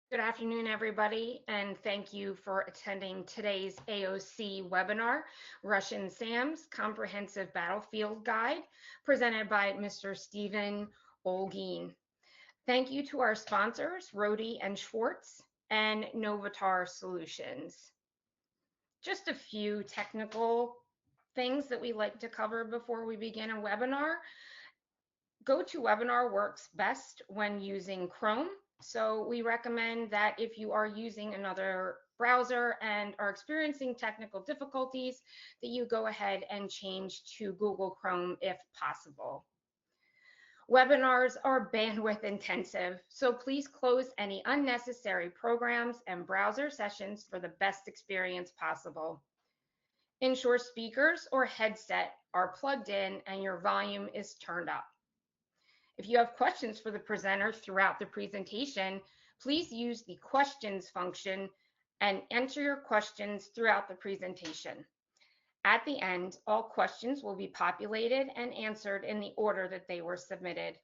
Good afternoon, everybody, and thank you for attending today's AOC webinar, Russian Sam's Comprehensive Battlefield Guide, presented by Mr. Stephen Olgin. Thank you to our sponsors, Rohde and Schwartz and Novatar Solutions. Just a few technical things that we like to cover before we begin a webinar. GoToWebinar works best when using Chrome. So we recommend that if you are using another browser and are experiencing technical difficulties, that you go ahead and change to Google Chrome if possible. Webinars are bandwidth intensive, so please close any unnecessary programs and browser sessions for the best experience possible. Ensure speakers or headset are plugged in and your volume is turned up. If you have questions for the presenter throughout the presentation, please use the questions function and enter your questions throughout the presentation. At the end, all questions will be populated and answered in the order that they were submitted.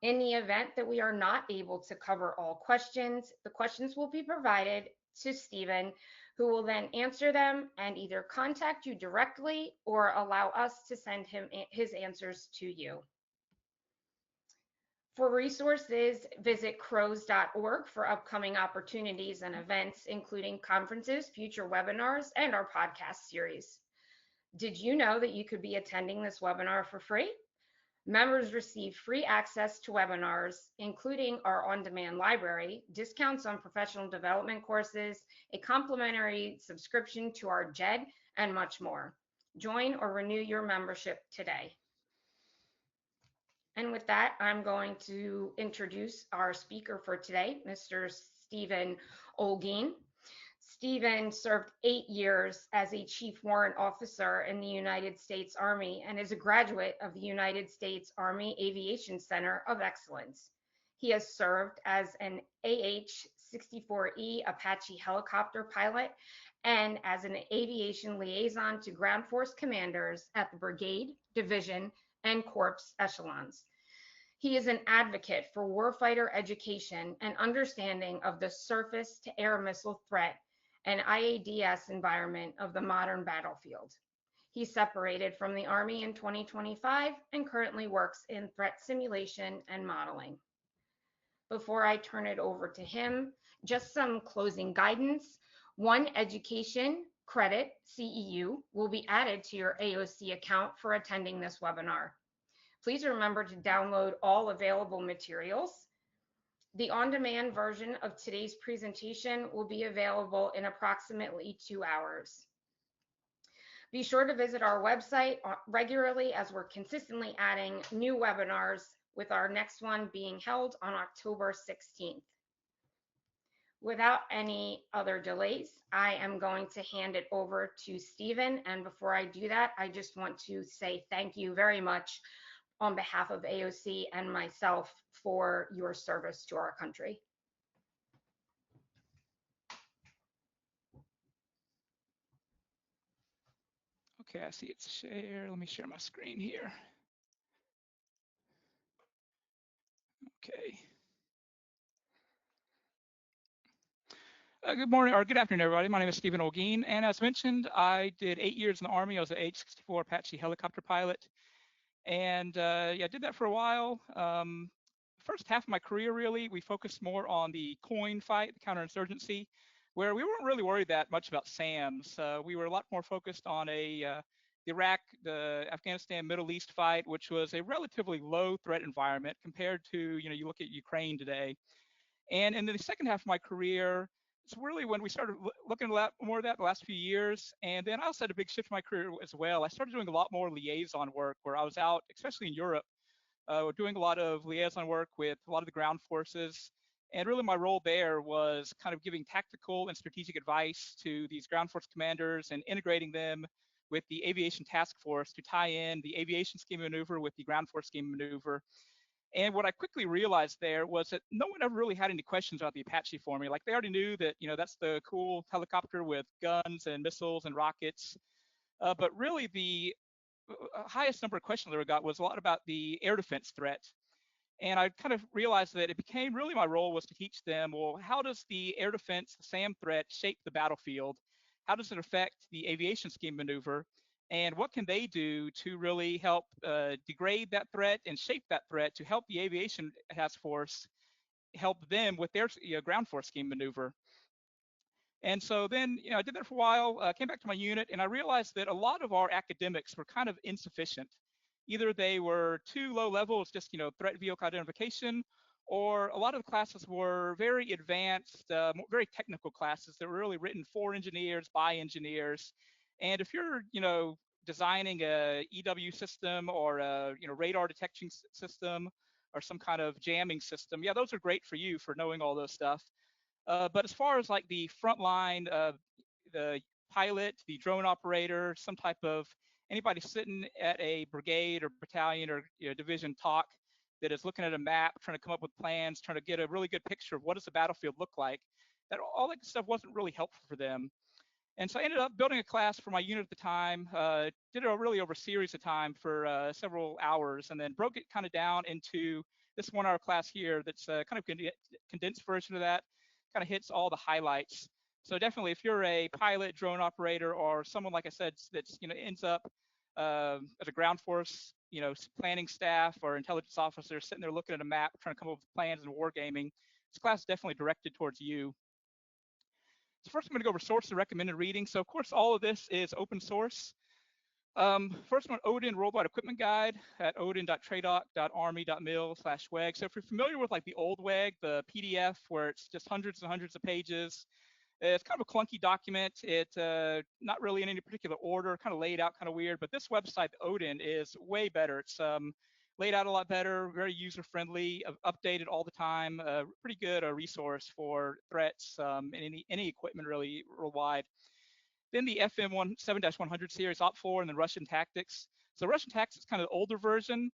In the event that we are not able to cover all questions, the questions will be provided to Stephen, who will then answer them and either contact you directly or allow us to send him his answers to you. For resources, visit crows.org for upcoming opportunities and events, including conferences, future webinars, and our podcast series. Did you know that you could be attending this webinar for free? Members receive free access to webinars, including our on-demand library, discounts on professional development courses, a complimentary subscription to our JED, and much more. Join or renew your membership today. And with that, I'm going to introduce our speaker for today, Mr. Stephen Olgin. Stephen served 8 years as a Chief Warrant Officer in the United States Army and is a graduate of the United States Army Aviation Center of Excellence. He has served as an AH-64E Apache helicopter pilot and as an aviation liaison to ground force commanders at the brigade, division, and corps echelons. He is an advocate for warfighter education and understanding of the surface-to-air missile threat and IADS environment of the modern battlefield. He separated from the Army in 2025 and currently works in threat simulation and modeling. Before I turn it over to him, just some closing guidance. One education credit, CEU, will be added to your AOC account for attending this webinar. Please remember to download all available materials. The on-demand version of today's presentation will be available in approximately 2 hours. Be sure to visit our website regularly as we're consistently adding new webinars, with our next one being held on October 16th. Without any other delays, I am going to hand it over to Stephen. And before I do that, I just want to say thank you very much on behalf of AOC and myself for your service to our country. Okay, I see it's share. Let me share my screen here. Okay. Good morning or good afternoon, everybody. My name is Stephen Olgin, and as mentioned, I did 8 years in the Army. I was an AH-64 Apache helicopter pilot, and yeah, I did that for a while. First half of my career, really, we focused more on the COIN fight, the counterinsurgency, where we weren't really worried that much about SAMs. We were a lot more focused on the Iraq, the Afghanistan, Middle East fight, which was a relatively low threat environment compared to, you look at Ukraine today. And in the second half of my career, it's really when we started looking a lot more at that the last few years. And then I also had a big shift in my career as well. I started doing a lot more liaison work where I was out, especially in Europe, doing a lot of liaison work with a lot of the ground forces. And really my role there was kind of giving tactical and strategic advice to these ground force commanders and integrating them with the aviation task force to tie in the aviation scheme maneuver with the ground force scheme maneuver. And what I quickly realized there was that no one ever really had any questions about the Apache for me. Like they already knew that, that's the cool helicopter with guns and missiles and rockets. But really the highest number of questions that I got was a lot about the air defense threat. And I kind of realized that it became really my role was to teach them, well, how does the air defense, the SAM threat shape the battlefield? How does it affect the aviation scheme maneuver? And what can they do to really help degrade that threat and shape that threat to help the aviation task force help them with their ground force scheme maneuver? And so then, I did that for a while, came back to my unit, and I realized that a lot of our academics were kind of insufficient. Either they were too low level, it's just, threat vehicle identification, or a lot of the classes were very advanced, very technical classes that were really written for engineers, by engineers. And if you're, designing a EW system or a, radar detection system or some kind of jamming system, yeah, those are great for you for knowing all those stuff. But as far as like the front line, the pilot, the drone operator, some type of anybody sitting at a brigade or battalion or division talk that is looking at a map, trying to come up with plans, trying to get a really good picture of what does the battlefield look like, that all that stuff wasn't really helpful for them. And so I ended up building a class for my unit at the time, did it really over a series of time for several hours, and then broke it kind of down into this 1 hour class here that's kind of condensed version of that, kind of hits all the highlights. So definitely if you're a pilot, drone operator, or someone, like I said, that's, ends up as a ground force, planning staff or intelligence officer sitting there looking at a map, trying to come up with plans and wargaming, this class is definitely directed towards you. So first I'm going to go over source and recommended reading. So of course, all of this is open source. First one, Odin Worldwide Equipment Guide at odin.tradoc.army.mil/weg. So if you're familiar with like the old WEG, the PDF where it's just hundreds and hundreds of pages, it's kind of a clunky document. It's not really in any particular order, kind of laid out kind of weird. But this website, Odin, is way better. It's laid out a lot better, very user-friendly, updated all the time. Pretty good resource for threats and any equipment really worldwide. Then the FM 7-100 series, OP4, and then Russian Tactics. So Russian Tactics is kind of the older version.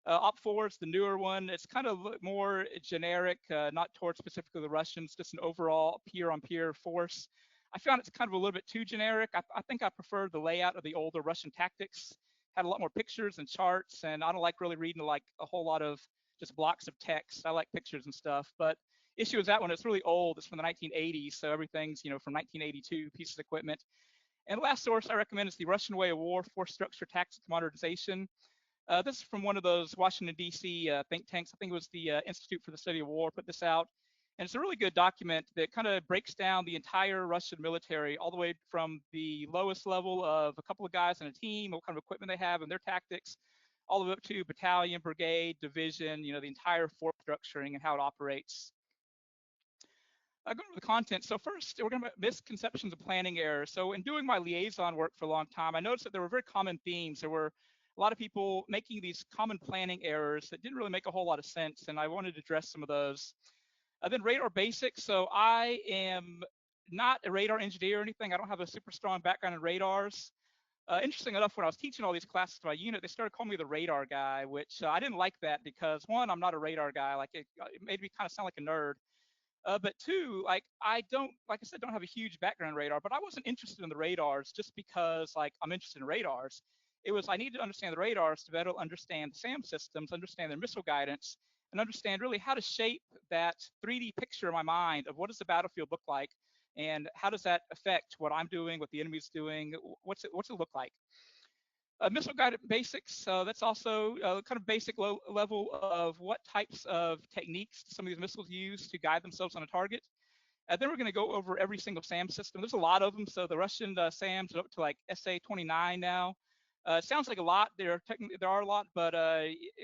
OP4 is the newer one. It's kind of more generic, not towards specifically the Russians, just an overall peer-on-peer force. I found it's kind of a little bit too generic. I think I prefer the layout of the older Russian Tactics. Had a lot more pictures and charts, and I don't like really reading like a whole lot of just blocks of text. I like pictures and stuff, but issue is that one, it's really old. It's from the 1980s, so everything's, from 1982, pieces of equipment. And the last source I recommend is the Russian Way of War, Force Structure, Tactics, Modernization. This is from one of those Washington, D.C. Think tanks. I think it was the Institute for the Study of War put this out. And it's a really good document that kind of breaks down the entire Russian military, all the way from the lowest level of a couple of guys in a team, what kind of equipment they have and their tactics, all the way up to battalion, brigade, division, the entire force structuring and how it operates. Going over the content. So first, we're going to misconceptions of planning errors. So in doing my liaison work for a long time, I noticed that there were very common themes. There were a lot of people making these common planning errors that didn't really make a whole lot of sense, and I wanted to address some of those. Then radar basics. So I am not a radar engineer or anything. I don't have a super strong background in radars. Interesting enough, when I was teaching all these classes to my unit, they started calling me the radar guy, which I didn't like that because one, I'm not a radar guy. Like it made me kind of sound like a nerd. But two, like I don't, like I said, don't have a huge background in radar, but I wasn't interested in the radars just because like I'm interested in radars. It was I needed to understand the radars to better understand the SAM systems, understand their missile guidance, and understand really how to shape that 3D picture in my mind of what does the battlefield look like, and how does that affect what I'm doing, what the enemy's doing, what's it look like. Missile guided basics, that's also kind of basic level of what types of techniques some of these missiles use to guide themselves on a target. Then we're going to go over every single SAM system. There's a lot of them. So the Russian SAMs are up to like SA-29 now. Sounds like a lot. There are a lot, but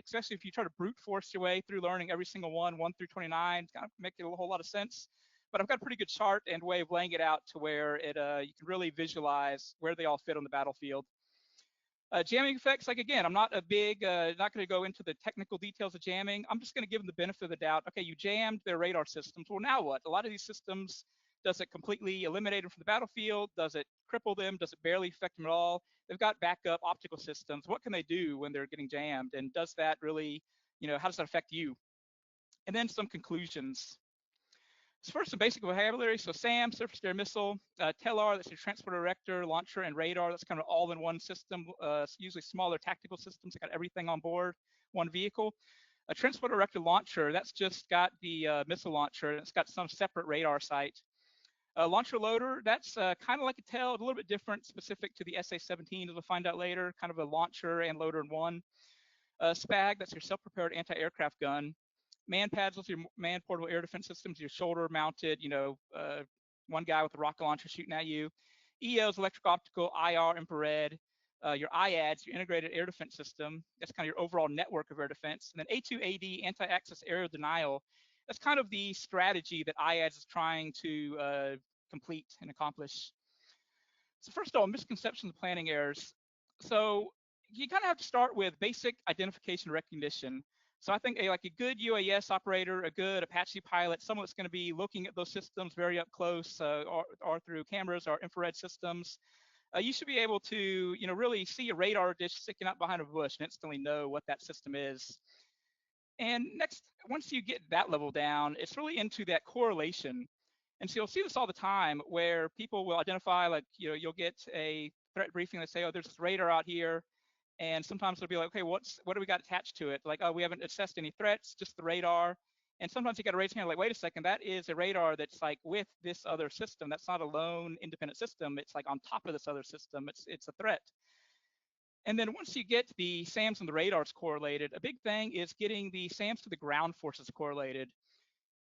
especially if you try to brute force your way through learning every single one, 1 through 29, it's kind of make it a whole lot of sense. But I've got a pretty good chart and way of laying it out to where it you can really visualize where they all fit on the battlefield. Jamming effects, like again, I'm not a big, not going to go into the technical details of jamming. I'm just going to give them the benefit of the doubt. Okay, you jammed their radar systems. Well, now what? A lot of these systems, does it completely eliminate them from the battlefield? Does it cripple them? Does it barely affect them at all? They've got backup optical systems. What can they do when they're getting jammed? And does that really, how does that affect you? And then some conclusions. So first, some basic vocabulary. So SAM, surface to air missile, TELAR, that's your transporter, erector, launcher, and radar. That's kind of all in one system, usually smaller tactical systems that got everything on board, one vehicle. A transport-directed launcher, that's just got the missile launcher, and it's got some separate radar site. A launcher loader, that's kind of like a tail, a little bit different, specific to the SA-17, as we'll find out later, kind of a launcher and loader in one. SPAG, that's your self-propelled anti-aircraft gun. Man pads, those are your man portable air defense systems, your shoulder-mounted, one guy with a rocket launcher shooting at you. EOs, electric optical, IR, infrared. Your IADS, your integrated air defense system. That's kind of your overall network of air defense. And then A2AD, anti-access aerial denial. That's kind of the strategy that IADS is trying to complete and accomplish. So first of all, misconceptions and planning errors. So you kind of have to start with basic identification recognition. So I think like a good UAS operator, a good Apache pilot, someone that's going to be looking at those systems very up close, or through cameras or infrared systems, you should be able to, really see a radar dish sticking out behind a bush and instantly know what that system is. And next, once you get that level down, it's really into that correlation. And so you'll see this all the time where people will identify, like, you'll get a threat briefing that say, oh, there's this radar out here. And sometimes it'll be like, okay, what do we got attached to it? Like, oh, we haven't assessed any threats, just the radar. And sometimes you got to raise your hand, like, wait a second, that is a radar that's like with this other system. That's not a lone independent system. It's like on top of this other system. It's a threat. And then once you get the SAMs and the radars correlated, a big thing is getting the SAMs to the ground forces correlated.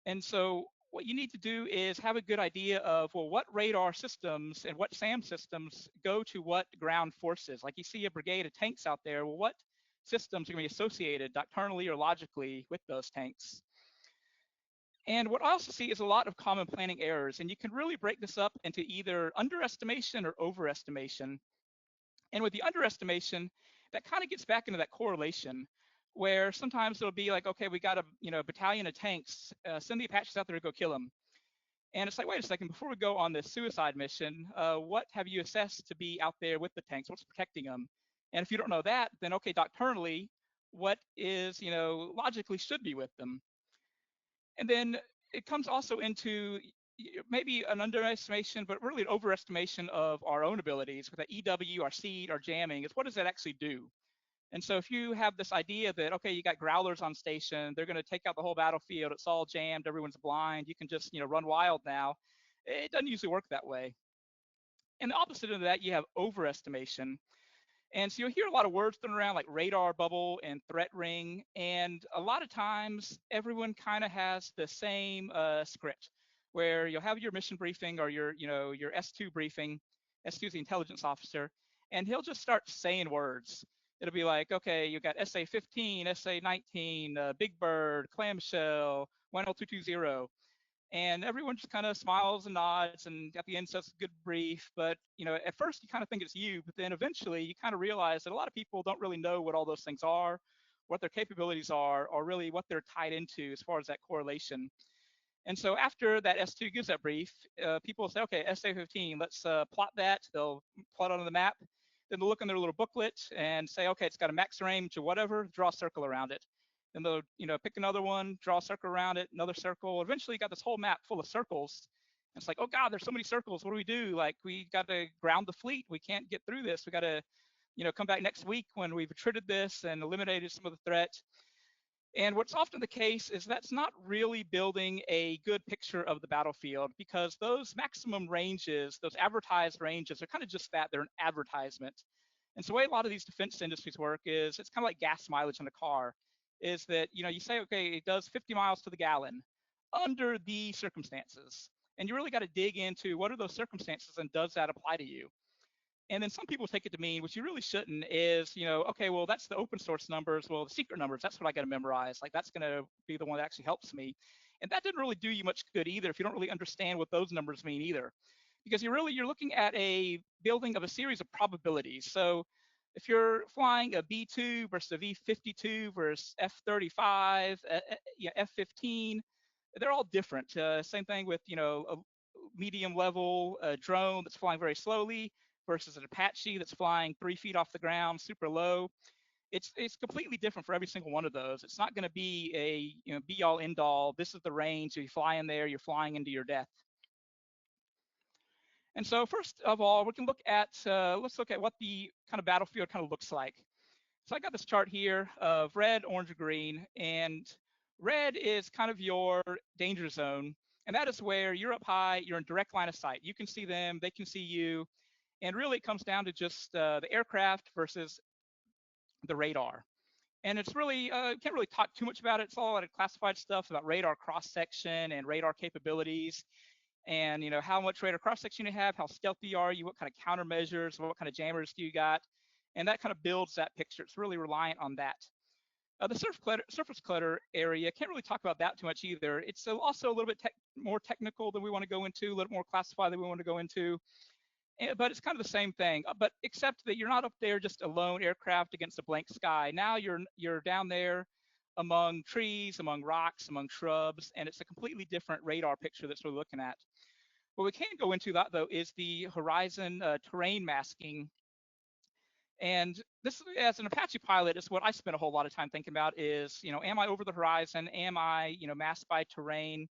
And so what you need to do is have a good idea of, well, what radar systems and what SAM systems go to what ground forces. Like you see a brigade of tanks out there, well, what systems are going to be associated doctrinally or logically with those tanks? And what I also see is a lot of common planning errors, and you can really break this up into either underestimation or overestimation. And with the underestimation, that kind of gets back into that correlation where sometimes it'll be like, okay, we got a battalion of tanks, send the Apaches out there to go kill them. And it's like, wait a second, before we go on this suicide mission, what have you assessed to be out there with the tanks? What's protecting them? And if you don't know that, then okay, doctrinally, what is, logically should be with them? And then it comes also into maybe an underestimation, but really an overestimation of our own abilities with that EW, our seed, our jamming. Is what does that actually do? And so if you have this idea that, okay, you got growlers on station, they're going to take out the whole battlefield, it's all jammed, everyone's blind, you can just, run wild now. It doesn't usually work that way. And the opposite of that, you have overestimation. And so you'll hear a lot of words thrown around like radar bubble and threat ring. And a lot of times everyone kind of has the same script where you'll have your mission briefing or your S2 briefing. S2 is the intelligence officer, and he'll just start saying words. It'll be like, okay, you got SA-15, SA-19, Big Bird, Clamshell, 10220. And everyone just kind of smiles and nods, and at the end says good brief. But at first you kind of think it's you, but then eventually you kind of realize that a lot of people don't really know what all those things are, what their capabilities are, or really what they're tied into as far as that correlation. And so after that S2 gives that brief, people will say, okay, SA-15, let's plot that. They'll plot it on the map. Then they'll look in their little booklet and say, okay, it's got a max range or whatever, draw a circle around it. Then they'll, pick another one, draw a circle around it, another circle. Eventually you got this whole map full of circles. And it's like, oh God, there's so many circles. What do we do? Like, we got to ground the fleet. We can't get through this. We got to, come back next week when we've attrited this and eliminated some of the threat. And what's often the case is that's not really building a good picture of the battlefield, because those maximum ranges, those advertised ranges, are kind of just that. They're an advertisement. And so the way a lot of these defense industries work is it's kind of like gas mileage in a car, is that, you say, okay, it does 50 miles to the gallon under the circumstances. And you really got to dig into what are those circumstances and does that apply to you? And then some people take it to mean, which you really shouldn't, is, okay, well, that's the open source numbers. Well, the secret numbers, that's what I got to memorize. Like, that's going to be the one that actually helps me. And that didn't really do you much good either if you don't really understand what those numbers mean either. Because you're looking at a building of a series of probabilities. So if you're flying a B2 versus a V52 versus F35, F15, they're all different. Same thing with, a medium level drone that's flying very slowly versus an Apache that's flying 3 feet off the ground, super low. It's completely different for every single one of those. It's not going to be a be all end all. This is the range. If you fly in there, you're flying into your death. And so first of all, we can look at let's look at what the kind of battlefield kind of looks like. So I got this chart here of red, orange, or green, and red is kind of your danger zone. And that is where you're up high, you're in direct line of sight. You can see them, they can see you. And really, it comes down to just the aircraft versus the radar. And it's really, can't really talk too much about it. It's all a lot of classified stuff about radar cross section and radar capabilities. And how much radar cross section you have, how stealthy are you, what kind of countermeasures, what kind of jammers do you got, and that kind of builds that picture. It's really reliant on that. The surface clutter area, can't really talk about that too much either. It's also a little bit more technical than we want to go into, a little more classified than we want to go into. But it's kind of the same thing. But except that you're not up there just a lone aircraft against a blank sky. Now you're down there among trees, among rocks, among shrubs, and it's a completely different radar picture that we're looking at. What we can go into that though is the horizon terrain masking. And this, as an Apache pilot, is what I spent a whole lot of time thinking about is, am I over the horizon? Am I, masked by terrain?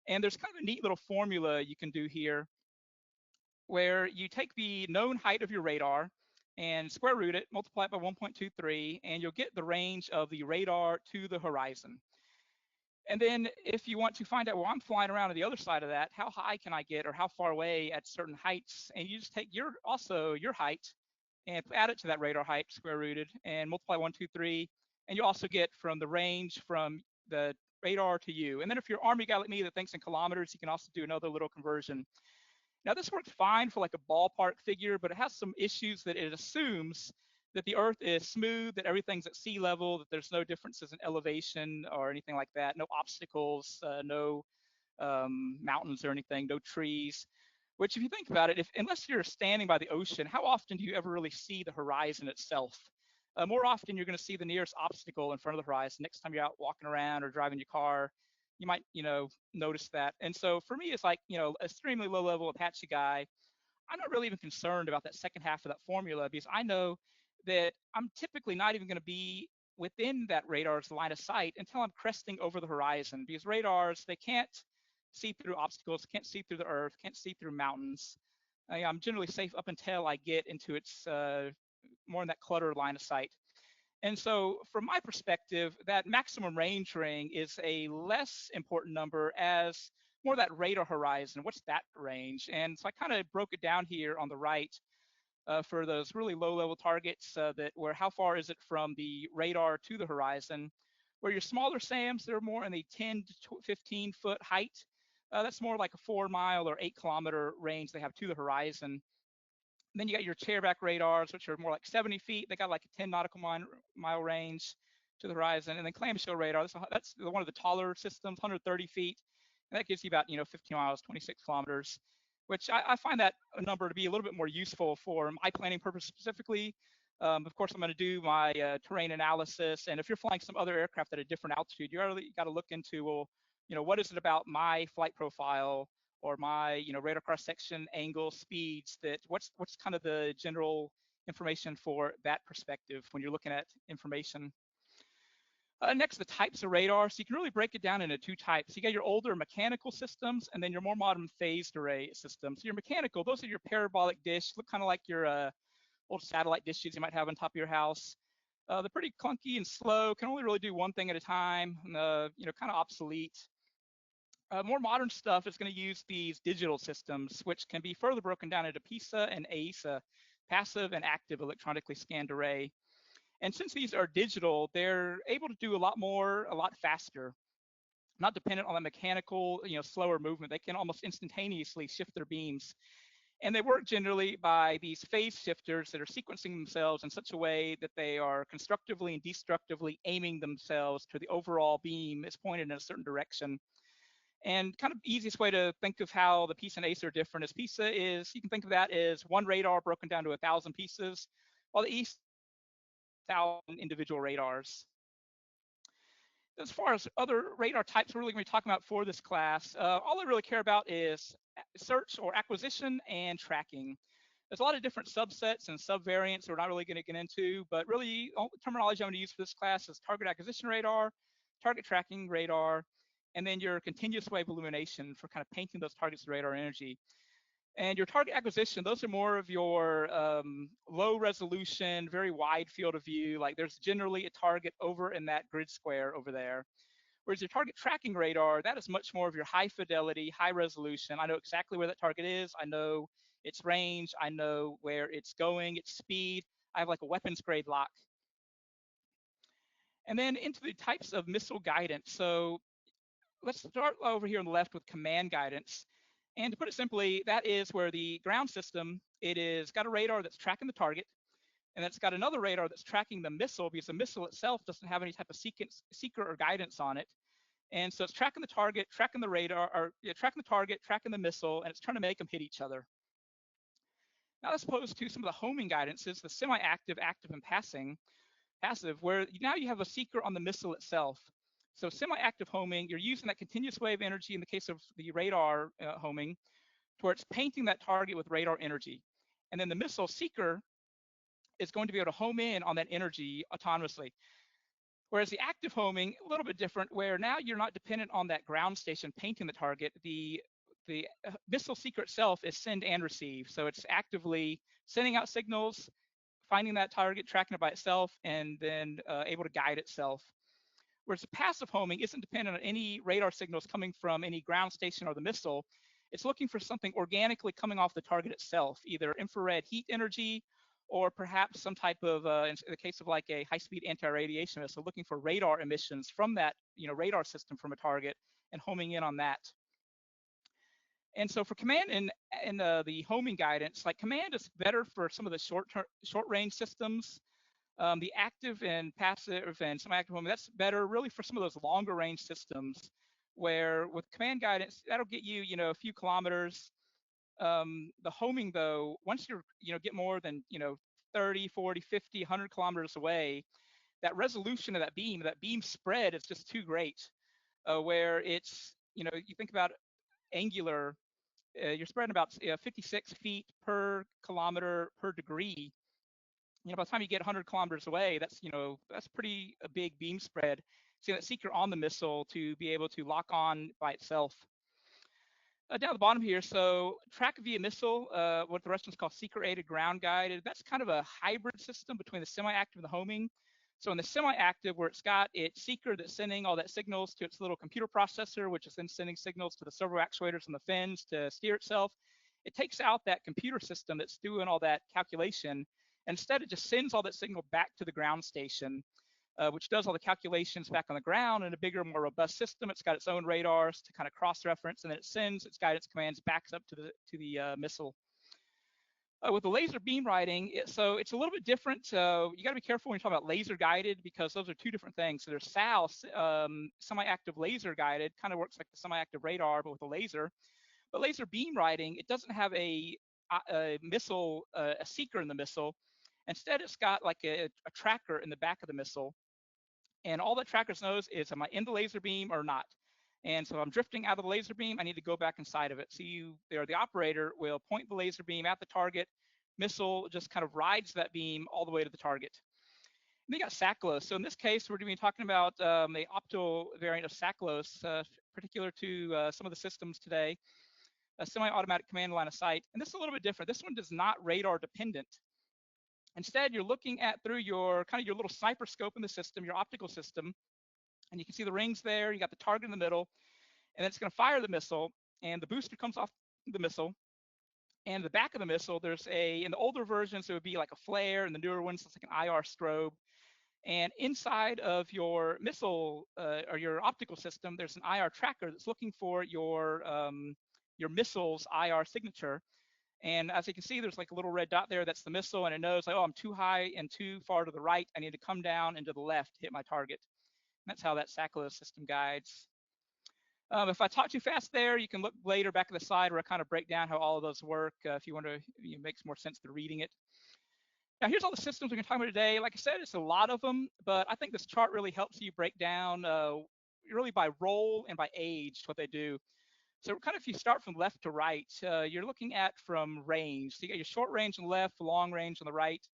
And there's kind of a neat little formula you can do here where you take the known height of your radar and square root it, multiply it by 1.23, and you'll get the range of the radar to the horizon. And then if you want to find out, well, I'm flying around on the other side of that, how high can I get or how far away at certain heights? And you just take your height and add it to that radar height, square rooted, and multiply 123. And you also get from the range from the radar to you. And then if you're an Army guy like me that thinks in kilometers, you can also do another little conversion. Now this works fine for like a ballpark figure, but it has some issues that it assumes that the Earth is smooth, that everything's at sea level, that there's no differences in elevation or anything like that, no obstacles, no mountains or anything, no trees. Which, if you think about it, unless you're standing by the ocean, how often do you ever really see the horizon itself? More often, you're going to see the nearest obstacle in front of the horizon. Next time you're out walking around or driving your car, you might, notice that. And so for me, it's like, extremely low-level Apache guy. I'm not really even concerned about that second half of that formula because I know that I'm typically not even going to be within that radar's line of sight until I'm cresting over the horizon, because radars, they can't see through obstacles, can't see through the earth, can't see through mountains. I'm generally safe up until I get into its more in that cluttered line of sight. And so from my perspective, that maximum range ring is a less important number as more that radar horizon. What's that range? And so I kind of broke it down here on the right for those really low level targets that where how far is it from the radar to the horizon, where your smaller SAMs, they're more in the 10 to 15 foot height. That's more like a 4 mile or 8 kilometer range they have to the horizon. And then you got your chairback radars, which are more like 70 feet. They got like a 10 nautical mile range to the horizon. And then clamshell radar, that's one of the taller systems, 130 feet. And that gives you about, 15 miles, 26 kilometers, which I find that a number to be a little bit more useful for my planning purpose specifically. Of course, I'm going to do my terrain analysis. And if you're flying some other aircraft at a different altitude, you really got to look into, well, what is it about my flight profile or my radar cross section angle speeds that what's kind of the general information for that perspective when you're looking at information. Next, the types of radar. So you can really break it down into two types. You got your older mechanical systems and then your more modern phased array systems. So your mechanical, those are your parabolic dish, look kind of like your old satellite dishes you might have on top of your house. They're pretty clunky and slow, can only really do one thing at a time, kind of obsolete. More modern stuff is going to use these digital systems, which can be further broken down into PISA and AESA, passive and active electronically scanned array. And since these are digital, they're able to do a lot more, a lot faster, not dependent on the mechanical, slower movement. They can almost instantaneously shift their beams. And they work generally by these phase shifters that are sequencing themselves in such a way that they are constructively and destructively aiming themselves to the overall beam is pointed in a certain direction. And kind of easiest way to think of how the PISA and ACE are different is PISA is, you can think of that as one radar broken down to 1,000 pieces, while the ACE 1,000 individual radars. As far as other radar types we're really going to be talking about for this class, all I really care about is search or acquisition and tracking. There's a lot of different subsets and subvariants we're not really going to get into, but really all the terminology I'm going to use for this class is target acquisition radar, target tracking radar, and then your continuous wave illumination for kind of painting those targets with radar energy. And your target acquisition, those are more of your low resolution, very wide field of view. Like there's generally a target over in that grid square over there. Whereas your target tracking radar, that is much more of your high fidelity, high resolution. I know exactly where that target is. I know its range. I know where it's going, its speed. I have like a weapons grade lock. And then into the types of missile guidance. So let's start over here on the left with command guidance. And to put it simply, that is where the ground system, it is got a radar that's tracking the target, and it's got another radar that's tracking the missile because the missile itself doesn't have any type of seeker or guidance on it. And so it's tracking the target, tracking the radar, or tracking the target, tracking the missile, and it's trying to make them hit each other. Now, as opposed to some of the homing guidances, the semi-active, active, and passive, where now you have a seeker on the missile itself. So semi-active homing, you're using that continuous wave energy in the case of the radar homing, to where it's painting that target with radar energy. And then the missile seeker is going to be able to home in on that energy autonomously. Whereas the active homing, a little bit different, where now you're not dependent on that ground station painting the target. The missile seeker itself is send and receive. So it's actively sending out signals, finding that target, tracking it by itself, and then able to guide itself. Whereas the passive homing isn't dependent on any radar signals coming from any ground station or the missile. It's looking for something organically coming off the target itself, either infrared heat energy or perhaps some type of, in the case of like a high-speed anti-radiation missile, looking for radar emissions from that radar system from a target and homing in on that. And so for command and the homing guidance, like command is better for some of the short range systems. The active and passive and semi-active homing, that's better really for some of those longer range systems where with command guidance, that'll get you, a few kilometers. The homing though, once you're, get more than, 30, 40, 50, 100 kilometers away, that resolution of that beam spread is just too great, where it's, you think about angular, you're spreading about 56 feet per kilometer per degree. By the time you get 100 kilometers away, that's pretty a big beam spread. So that seeker on the missile to be able to lock on by itself. Down at the bottom here, so track via missile, what the Russians call seeker-aided ground guided. That's kind of a hybrid system between the semi-active and the homing. So in the semi-active, where it's got its seeker that's sending all that signals to its little computer processor, which is then sending signals to the servo actuators on the fins to steer itself, it takes out that computer system that's doing all that calculation. And instead, it just sends all that signal back to the ground station, which does all the calculations back on the ground in a bigger, more robust system. It's got its own radars to kind of cross-reference, and then it sends its guidance commands back up to the missile. With the laser beam riding, so it's a little bit different. You got to be careful when you're talking about laser guided because those are two different things. So there's SAL, semi-active laser guided, kind of works like the semi-active radar, but with a laser. But laser beam riding, it doesn't have a missile, a seeker in the missile. Instead, it's got like a tracker in the back of the missile. And all that tracker knows is, am I in the laser beam or not? And so if I'm drifting out of the laser beam, I need to go back inside of it. So the operator will point the laser beam at the target. Missile just kind of rides that beam all the way to the target. And then you got SACLOS. So in this case, we're going to be talking about the opto variant of SACLOS, particular to some of the systems today, a semi-automatic command line of sight. And this is a little bit different. This one is not radar dependent. Instead, you're looking at through your your little sniper scope in the system, your optical system, and you can see the rings there. You got the target in the middle, and it's going to fire the missile, and the booster comes off the missile. And the back of the missile, there's in the older versions, it would be like a flare, and the newer ones, it's like an IR strobe. And inside of your missile or your optical system, there's an IR tracker that's looking for your missile's IR signature. And as you can see, there's like a little red dot there. That's the missile, and it knows like, oh, I'm too high and too far to the right. I need to come down and to the left to hit my target. And that's how that SACLOS system guides. If I talk too fast there, you can look later back at the slide where I kind of break down how all of those work if you want to, it makes more sense than reading it. Now, here's all the systems we're going to talk about today. Like I said, it's a lot of them, but I think this chart really helps you break down really by role and by age what they do. So kind of if you start from left to right, you're looking at from range. So you got your short range on the left, long range on the right,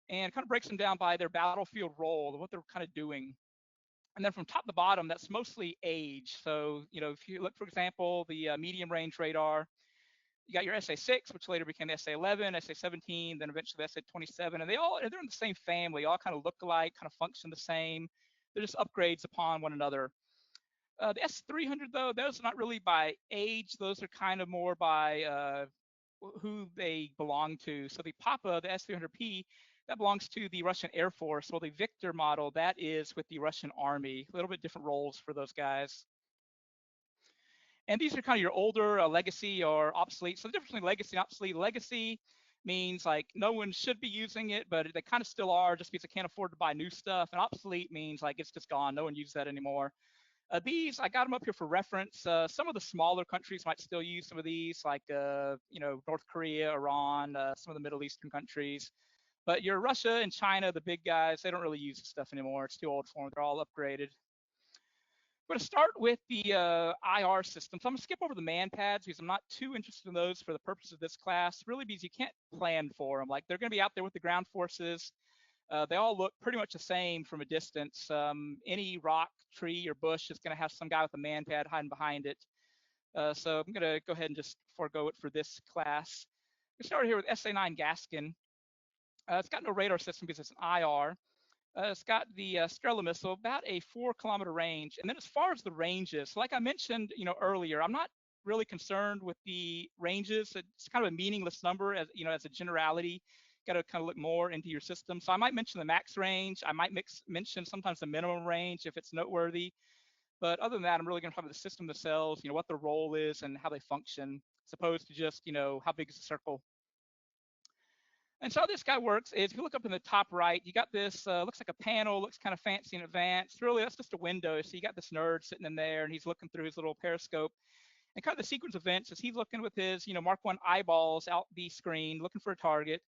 and it kind of breaks them down by their battlefield role, what they're kind of doing. And then from top to bottom, that's mostly age. So, if you look, for example, the medium range radar, You got your SA-6, which later became the SA-11, SA-17, then eventually the SA-27, and they're in the same family, all kind of look alike, kind of function the same. They're just upgrades upon one another. The S300 though, those are not really by age; those are kind of more by who they belong to. So the Papa, the S300P, that belongs to the Russian Air Force, while the Victor model, that is with the Russian Army. A little bit different roles for those guys. And these are kind of your older legacy or obsolete. So the difference between legacy and obsolete, legacy means like no one should be using it, but they kind of still are just because they can't afford to buy new stuff. And obsolete means like it's just gone. No one uses that anymore. These, I got them up here for reference. Some of the smaller countries might still use some of these, like, North Korea, Iran, some of the Middle Eastern countries. But your Russia and China, the big guys, they don't really use this stuff anymore. It's too old for them. They're all upgraded. I'm going to start with the IR system. So I'm going to skip over the man pads because I'm not too interested in those for the purpose of this class, really because you can't plan for them. Like, they're going to be out there with the ground forces. They all look pretty much the same from a distance. Any rock, tree, or bush is going to have some guy with a man pad hiding behind it. So I'm going to go ahead and just forego it for this class. We start here with SA-9 Gaskin. It's got no radar system because it's an IR. It's got the Strela missile, about a 4-kilometer range. And then as far as the ranges, like I mentioned, earlier, I'm not really concerned with the ranges. It's kind of a meaningless number as a generality. Got to kind of look more into your system. So I might mention the max range. I might mention sometimes the minimum range if it's noteworthy. But other than that, I'm really going to talk about the system themselves, what the role is and how they function, as opposed to just, how big is the circle. And so how this guy works is, if you look up in the top right, you got this, looks like a panel, looks kind of fancy and advanced. Really, that's just a window. So you got this nerd sitting in there, and he's looking through his little periscope. And kind of the sequence of events is he's looking with his, Mark 1 eyeballs out the screen, looking for a target.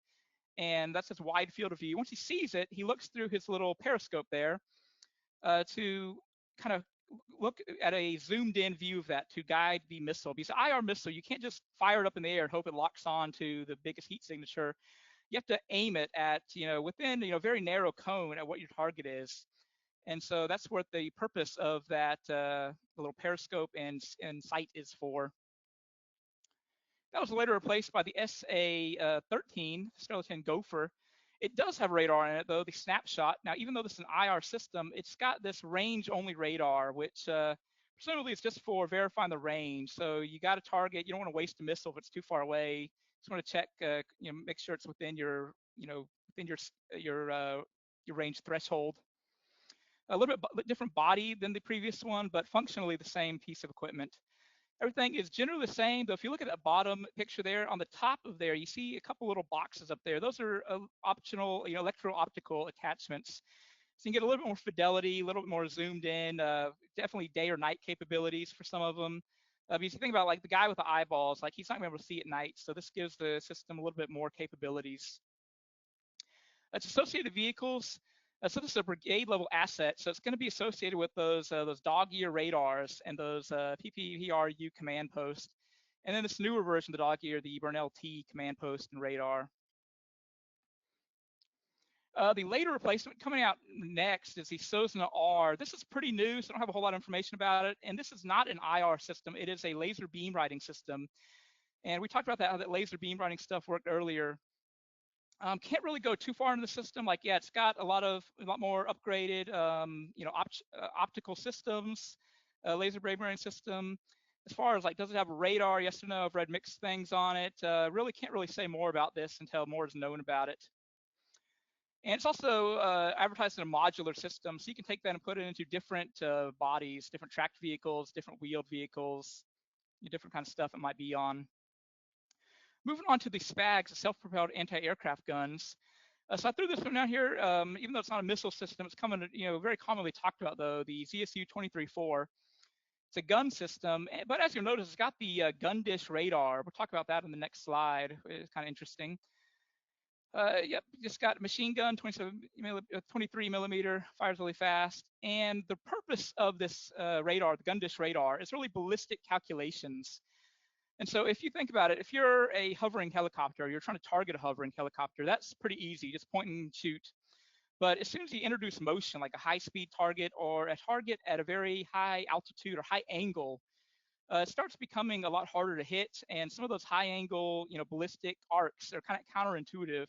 And that's his wide field of view. Once he sees it, he looks through his little periscope there to kind of look at a zoomed in view of that to guide the missile. Because IR missile, you can't just fire it up in the air and hope it locks on to the biggest heat signature. You have to aim it at, within, very narrow cone at what your target is. And so that's what the purpose of that little periscope and sight is for. That was later replaced by the SA-13 Sterling Gopher. It does have radar in it, though, the snapshot. Now, even though this is an IR system, it's got this range-only radar, which presumably is just for verifying the range. So you got a target. You don't want to waste a missile if it's too far away. You just want to check, make sure it's within your, within your range threshold. A little bit different body than the previous one, but functionally the same piece of equipment. Everything is generally the same, though if you look at that bottom picture there, on the top of there, you see a couple little boxes up there. Those are optional, electro-optical attachments. So you can get a little bit more fidelity, a little bit more zoomed in, definitely day or night capabilities for some of them. Because you think about like the guy with the eyeballs, like he's not gonna be able to see at night. So this gives the system a little bit more capabilities. It's associated vehicles. So this is a brigade level asset. So it's going to be associated with those dog ear radars and those PPRU command posts. And then this newer version of the dog ear, the Burnell T command post and radar. The later replacement coming out next is the Sosna R. This is pretty new, so I don't have a whole lot of information about it. And this is not an IR system. It is a laser beam riding system. And we talked about that, how that laser beam riding stuff worked earlier. Can't really go too far into the system. Like, yeah, it's got a lot more upgraded, optical systems, laser beam system. As far as like, does it have a radar? Yes or no? I've read mixed things on it. Really can't really say more about this until more is known about it. And it's also advertised in a modular system, so you can take that and put it into different bodies, different tracked vehicles, different wheeled vehicles, different kind of stuff it might be on. Moving on to the SPAGs, the self-propelled anti-aircraft guns. So I threw this one down here, even though it's not a missile system, it's very commonly talked about though, the ZSU-23-4. It's a gun system, but as you'll notice, it's got the gun dish radar. We'll talk about that in the next slide. It's kind of interesting. Yep, just got a machine gun, 23 millimeter, fires really fast. And the purpose of this radar, the gun dish radar, is really ballistic calculations. And so if you think about it, if you're a hovering helicopter, you're trying to target a hovering helicopter, that's pretty easy, just point and shoot. But as soon as you introduce motion, like a high-speed target or a target at a very high altitude or high angle, it starts becoming a lot harder to hit, and some of those high angle, ballistic arcs are kind of counterintuitive.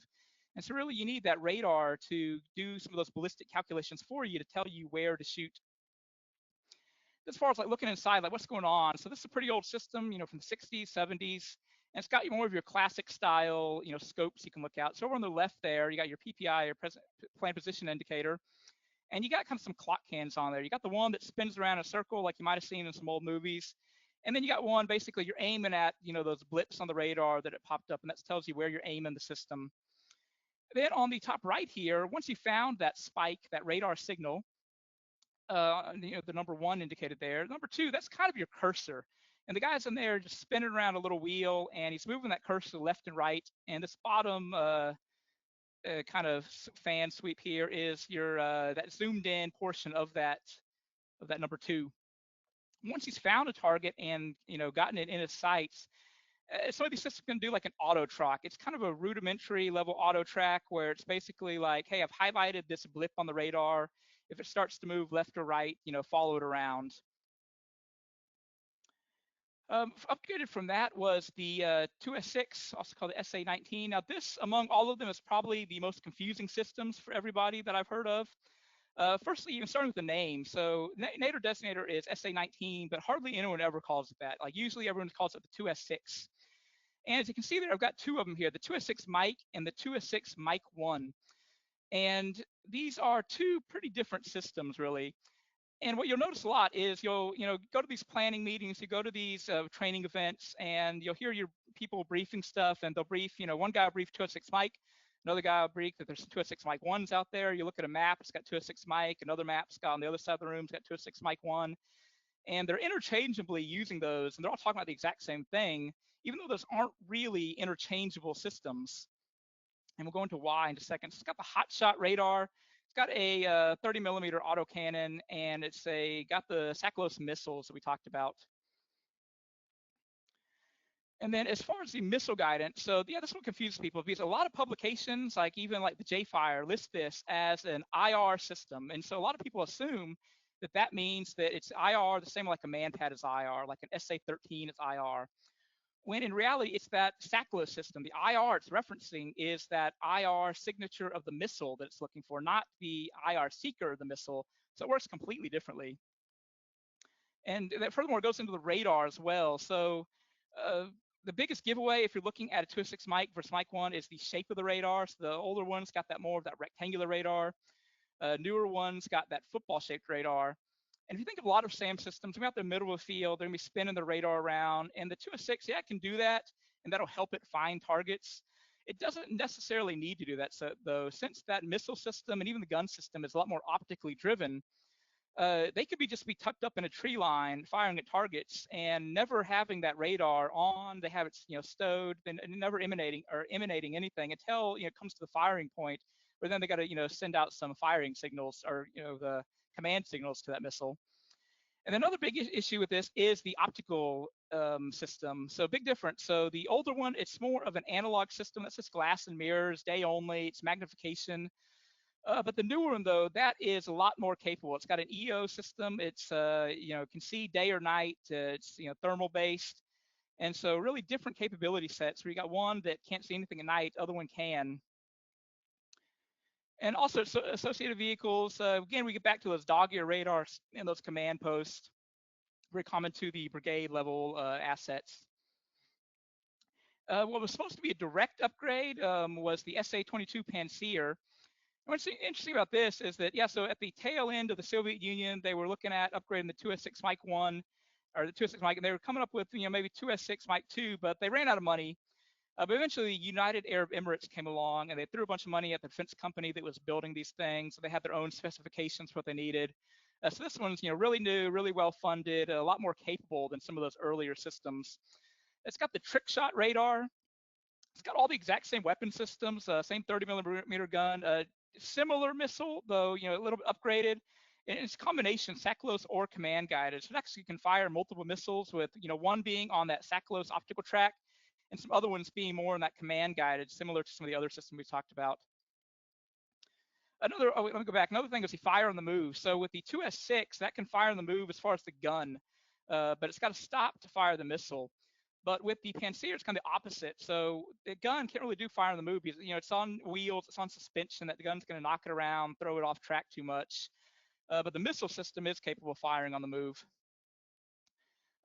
And so really you need that radar to do some of those ballistic calculations for you to tell you where to shoot. As far as like looking inside, like what's going on. So this is a pretty old system, from the 60s, 70s, and it's got more of your classic style, scopes you can look at. So over on the left there, you got your PPI, or plane position indicator, and you got kind of some clock hands on there. You got the one that spins around in a circle, like you might have seen in some old movies. And then you got one, basically you're aiming at, those blips on the radar that it popped up, and that tells you where you're aiming the system. Then on the top right here, once you found that spike, that radar signal, the number one indicated there. Number two, that's kind of your cursor. And the guy's in there just spinning around a little wheel, and he's moving that cursor left and right. And this bottom kind of fan sweep here is your that zoomed in portion of that number two. Once he's found a target and gotten it in his sights, some of these systems can do like an auto track. It's kind of a rudimentary level auto track where it's basically like, hey, I've highlighted this blip on the radar. If it starts to move left or right, follow it around. Upgraded from that was the 2S6, also called the SA-19. Now this, among all of them, is probably the most confusing systems for everybody that I've heard of. Firstly, even starting with the name. So Nadir Designator is SA-19, but hardly anyone ever calls it that. Like usually everyone calls it the 2S6. And as you can see there, I've got two of them here, the 2S6 Mike and the 2S6 Mike 1. And these are two pretty different systems, really. And what you'll notice a lot is you'll go to these planning meetings, you go to these training events, and you'll hear your people briefing stuff, and they'll brief, one guy will brief 2S6 Mike, another guy will brief that there's 2S6 Mike 1s out there. You look at a map, it's got 2S6 Mike, another map's got on the other side of the room, it's got 2S6 Mike 1, and they're interchangeably using those, and they're all talking about the exact same thing, even though those aren't really interchangeable systems. And we'll go into why in a second. So it's got the hot shot radar. It's got a 30 millimeter autocannon, and it's got the Sakhalos missiles that we talked about. And then as far as the missile guidance, so yeah, this one confuses people because a lot of publications, like even like the J-Fire, list this as an IR system. And so a lot of people assume that that means that it's IR, the same like a manpad is IR, like an SA-13 is IR. When in reality, it's that Sakhalos system. The IR it's referencing is that IR signature of the missile that it's looking for, not the IR seeker of the missile. So it works completely differently. And that furthermore goes into the radar as well. So the biggest giveaway if you're looking at a 206 Mike versus Mike 1 is the shape of the radar. So the older ones got that more of that rectangular radar. Newer ones got that football-shaped radar. And if you think of a lot of SAM systems, they're out the middle of the field, they're going to be spinning the radar around. And the 206, yeah, it can do that, and that'll help it find targets. It doesn't necessarily need to do that, though, since that missile system and even the gun system is a lot more optically driven. They could just be tucked up in a tree line, firing at targets, and never having that radar on. They have it, stowed, and never emanating anything until it comes to the firing point, where then they got to send out some firing signals or the command signals to that missile. And another big issue with this is the optical system. So big difference. So the older one, it's more of an analog system. That's just glass and mirrors, day only. It's magnification. But the newer one, though, that is a lot more capable. It's got an EO system. It's can see day or night. It's thermal based, and so really different capability sets. Where you got one that can't see anything at night, other one can. And also associated vehicles. Again, we get back to those dog-ear radars and those command posts. Very common to the brigade level assets. What was supposed to be a direct upgrade was the SA-22 Pantsir. What's interesting about this is that, so at the tail end of the Soviet Union, they were looking at upgrading the 2S6 Mike 1, or the 2S6 Mike, and they were coming up with, maybe 2S6 Mike 2, but they ran out of money. But eventually, United Arab Emirates came along, and they threw a bunch of money at the defense company that was building these things. So they had their own specifications for what they needed. So this one's, really new, really well funded, a lot more capable than some of those earlier systems. It's got the trick shot radar. It's got all the exact same weapon systems, same 30 millimeter gun, similar missile, though, a little bit upgraded. And it's a combination, Sakhalos or command guided. So it actually can fire multiple missiles with, one being on that Sakhalos optical track and some other ones being more on that command guided, similar to some of the other systems we talked about. Let me go back. Another thing is the fire on the move. So with the 2S6, that can fire on the move as far as the gun. but it's got to stop to fire the missile. But with the Panzer, it's kind of the opposite. So the gun can't really do fire on the move because it's on wheels, it's on suspension. That the gun's going to knock it around, throw it off track too much. But the missile system is capable of firing on the move.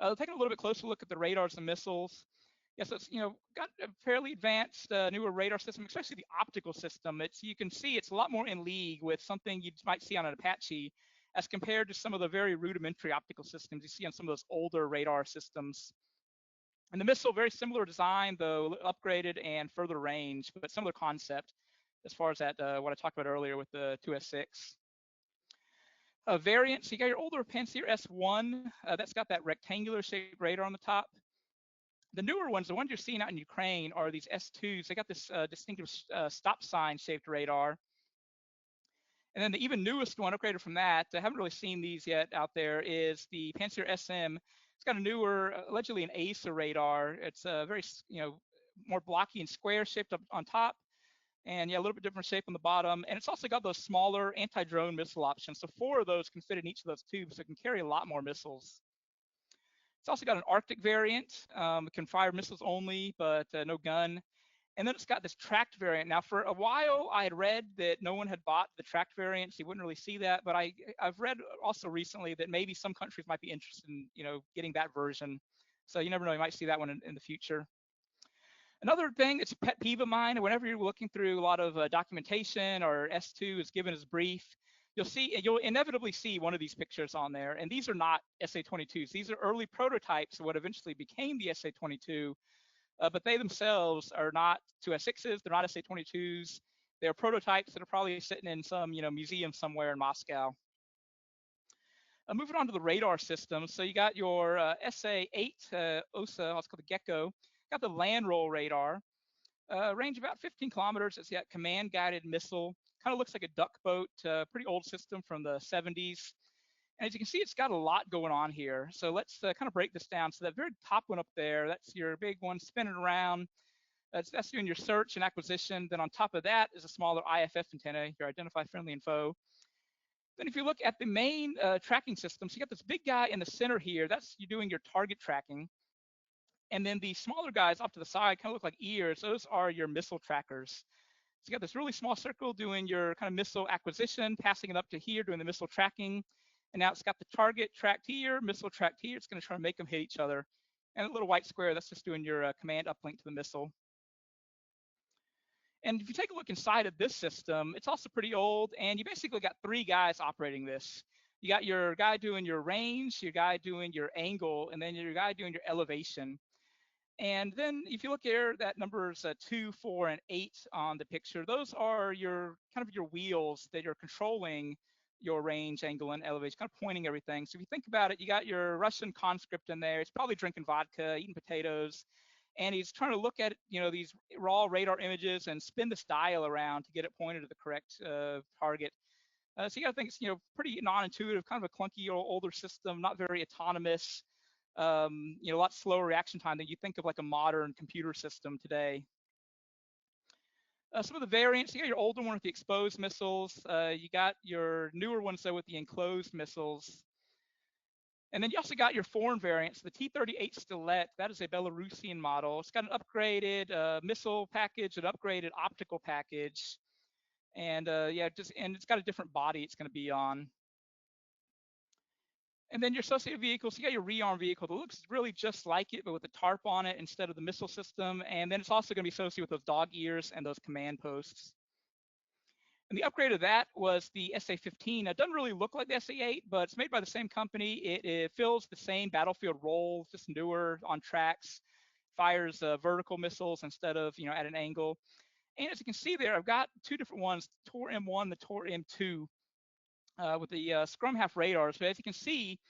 Taking a little bit closer look at the radars and missiles. Yeah, so it's got a fairly advanced newer radar system, especially the optical system. You can see it's a lot more in league with something you might see on an Apache as compared to some of the very rudimentary optical systems you see on some of those older radar systems. And the missile, very similar design, though upgraded and further range, but similar concept as far as that what I talked about earlier with the 2S6. Variants, so you got your older Panzer S1, that's got that rectangular shaped radar on the top. The newer ones, the ones you're seeing out in Ukraine, are these S2s. They got this distinctive stop sign shaped radar. And then the even newest one, upgraded from that, I haven't really seen these yet out there, is the Panzer SM. It's got a newer, allegedly an AOC radar. It's very, more blocky and square shaped up on top, and a little bit different shape on the bottom. And it's also got those smaller anti-drone missile options. So 4 of those can fit in each of those tubes, so it can carry a lot more missiles. It's also got an Arctic variant. It can fire missiles only, but no gun. And then it's got this tracked variant. Now, for a while, I had read that no one had bought the tracked variant, so you wouldn't really see that. But I've read also recently that maybe some countries might be interested in, getting that version. So you never know, you might see that one in the future. Another thing that's a pet peeve of mine, whenever you're looking through a lot of documentation or S2 is given as brief, you'll inevitably see one of these pictures on there. And these are not SA-22s. These are early prototypes of what eventually became the SA-22. But they themselves are not 2S6s, they're not SA-22s. They're prototypes that are probably sitting in some museum somewhere in Moscow. Moving on to the radar system. So you got your SA-8 OSA, let's call the Gecko. Got the land roll radar. Range about 15 kilometers. It's got command guided missile. Kind of looks like a duck boat. Pretty old system from the 70s. And as you can see, it's got a lot going on here. So let's kind of break this down. So that very top one up there, that's your big one spinning around. That's doing your search and acquisition. Then on top of that is a smaller IFF antenna, your identify friendly and foe. Then if you look at the main tracking system, so you got this big guy in the center here. That's you doing your target tracking. And then the smaller guys off to the side kind of look like ears. Those are your missile trackers. So you got this really small circle doing your kind of missile acquisition, passing it up to here, doing the missile tracking. And now it's got the target tracked here, missile tracked here. It's going to try to make them hit each other. And a little white square, that's just doing your command uplink to the missile. And if you take a look inside of this system, it's also pretty old. And you basically got 3 guys operating this. You got your guy doing your range, your guy doing your angle, and then your guy doing your elevation. And then if you look here, that numbers 2, 4, and 8 on the picture, those are your kind of your wheels that you're controlling your range, angle, and elevation, kind of pointing everything. So if you think about it, you got your Russian conscript in there. He's probably drinking vodka, eating potatoes, and he's trying to look at these raw radar images and spin this dial around to get it pointed to the correct target. So you got to think it's pretty non-intuitive, kind of a clunky older system, not very autonomous. A lot slower reaction time than you think of like a modern computer system today. Some of the variants, you got your older one with the exposed missiles. You got your newer ones though with the enclosed missiles. And then you also got your foreign variants, the T-38 Stilet. That is a Belarusian model. It's got an upgraded missile package, an upgraded optical package, and and it's got a different body it's going to be on. And then your associated vehicles, you got your rearm vehicle that looks really just like it, but with a tarp on it instead of the missile system. And then it's also going to be associated with those dog ears and those command posts. And the upgrade of that was the SA-15. It doesn't really look like the SA-8, but it's made by the same company. It fills the same battlefield role, just newer on tracks, fires vertical missiles instead of at an angle. And as you can see there, I've got 2 different ones, the Tor M1, the Tor M2. With the scrum half radars. So as you can see,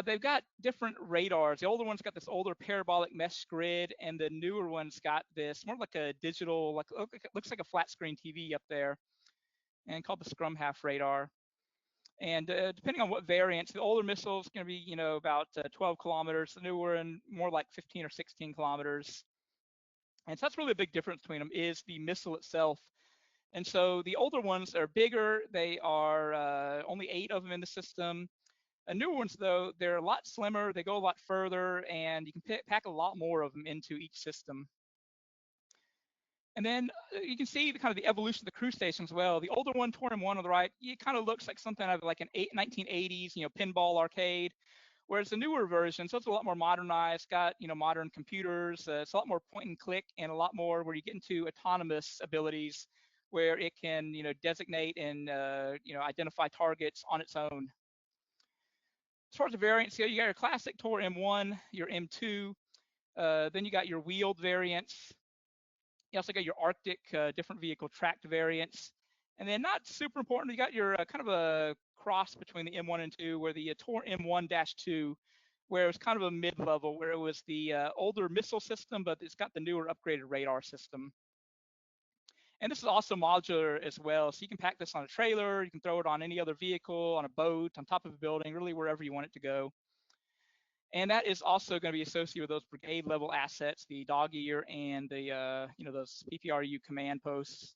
they've got different radars. The older one's got this older parabolic mesh grid, and the newer one's got this more like a digital, looks like a flat screen TV up there, and called the scrum half radar. And depending on what variants, the older missile is going to be about 12 kilometers. The newer one more like 15 or 16 kilometers. And so that's really a big difference between them is the missile itself. And so the older ones are bigger. They are only 8 of them in the system. Newer ones, though, they're a lot slimmer, they go a lot further, and you can pack a lot more of them into each system. And then you can see the kind of the evolution of the crew station as well. The older one, Tor M1 on the right, it kind of looks like something out of like an 1980s, pinball arcade. Whereas the newer version, so it's a lot more modernized, got modern computers. It's a lot more point and click, and a lot more where you get into autonomous abilities, where it can designate and identify targets on its own. As far as the variants, you got your classic Tor M1, your M2, then you got your wheeled variants. You also got your Arctic different vehicle tracked variants. And then not super important, you got your kind of a cross between the M1 and 2, where the Tor M1-2, where it was kind of a mid-level, where it was the older missile system, but it's got the newer upgraded radar system. And this is also modular as well, so you can pack this on a trailer, you can throw it on any other vehicle, on a boat, on top of a building, really wherever you want it to go. And that is also going to be associated with those brigade level assets, the dog ear and the those PPRU command posts.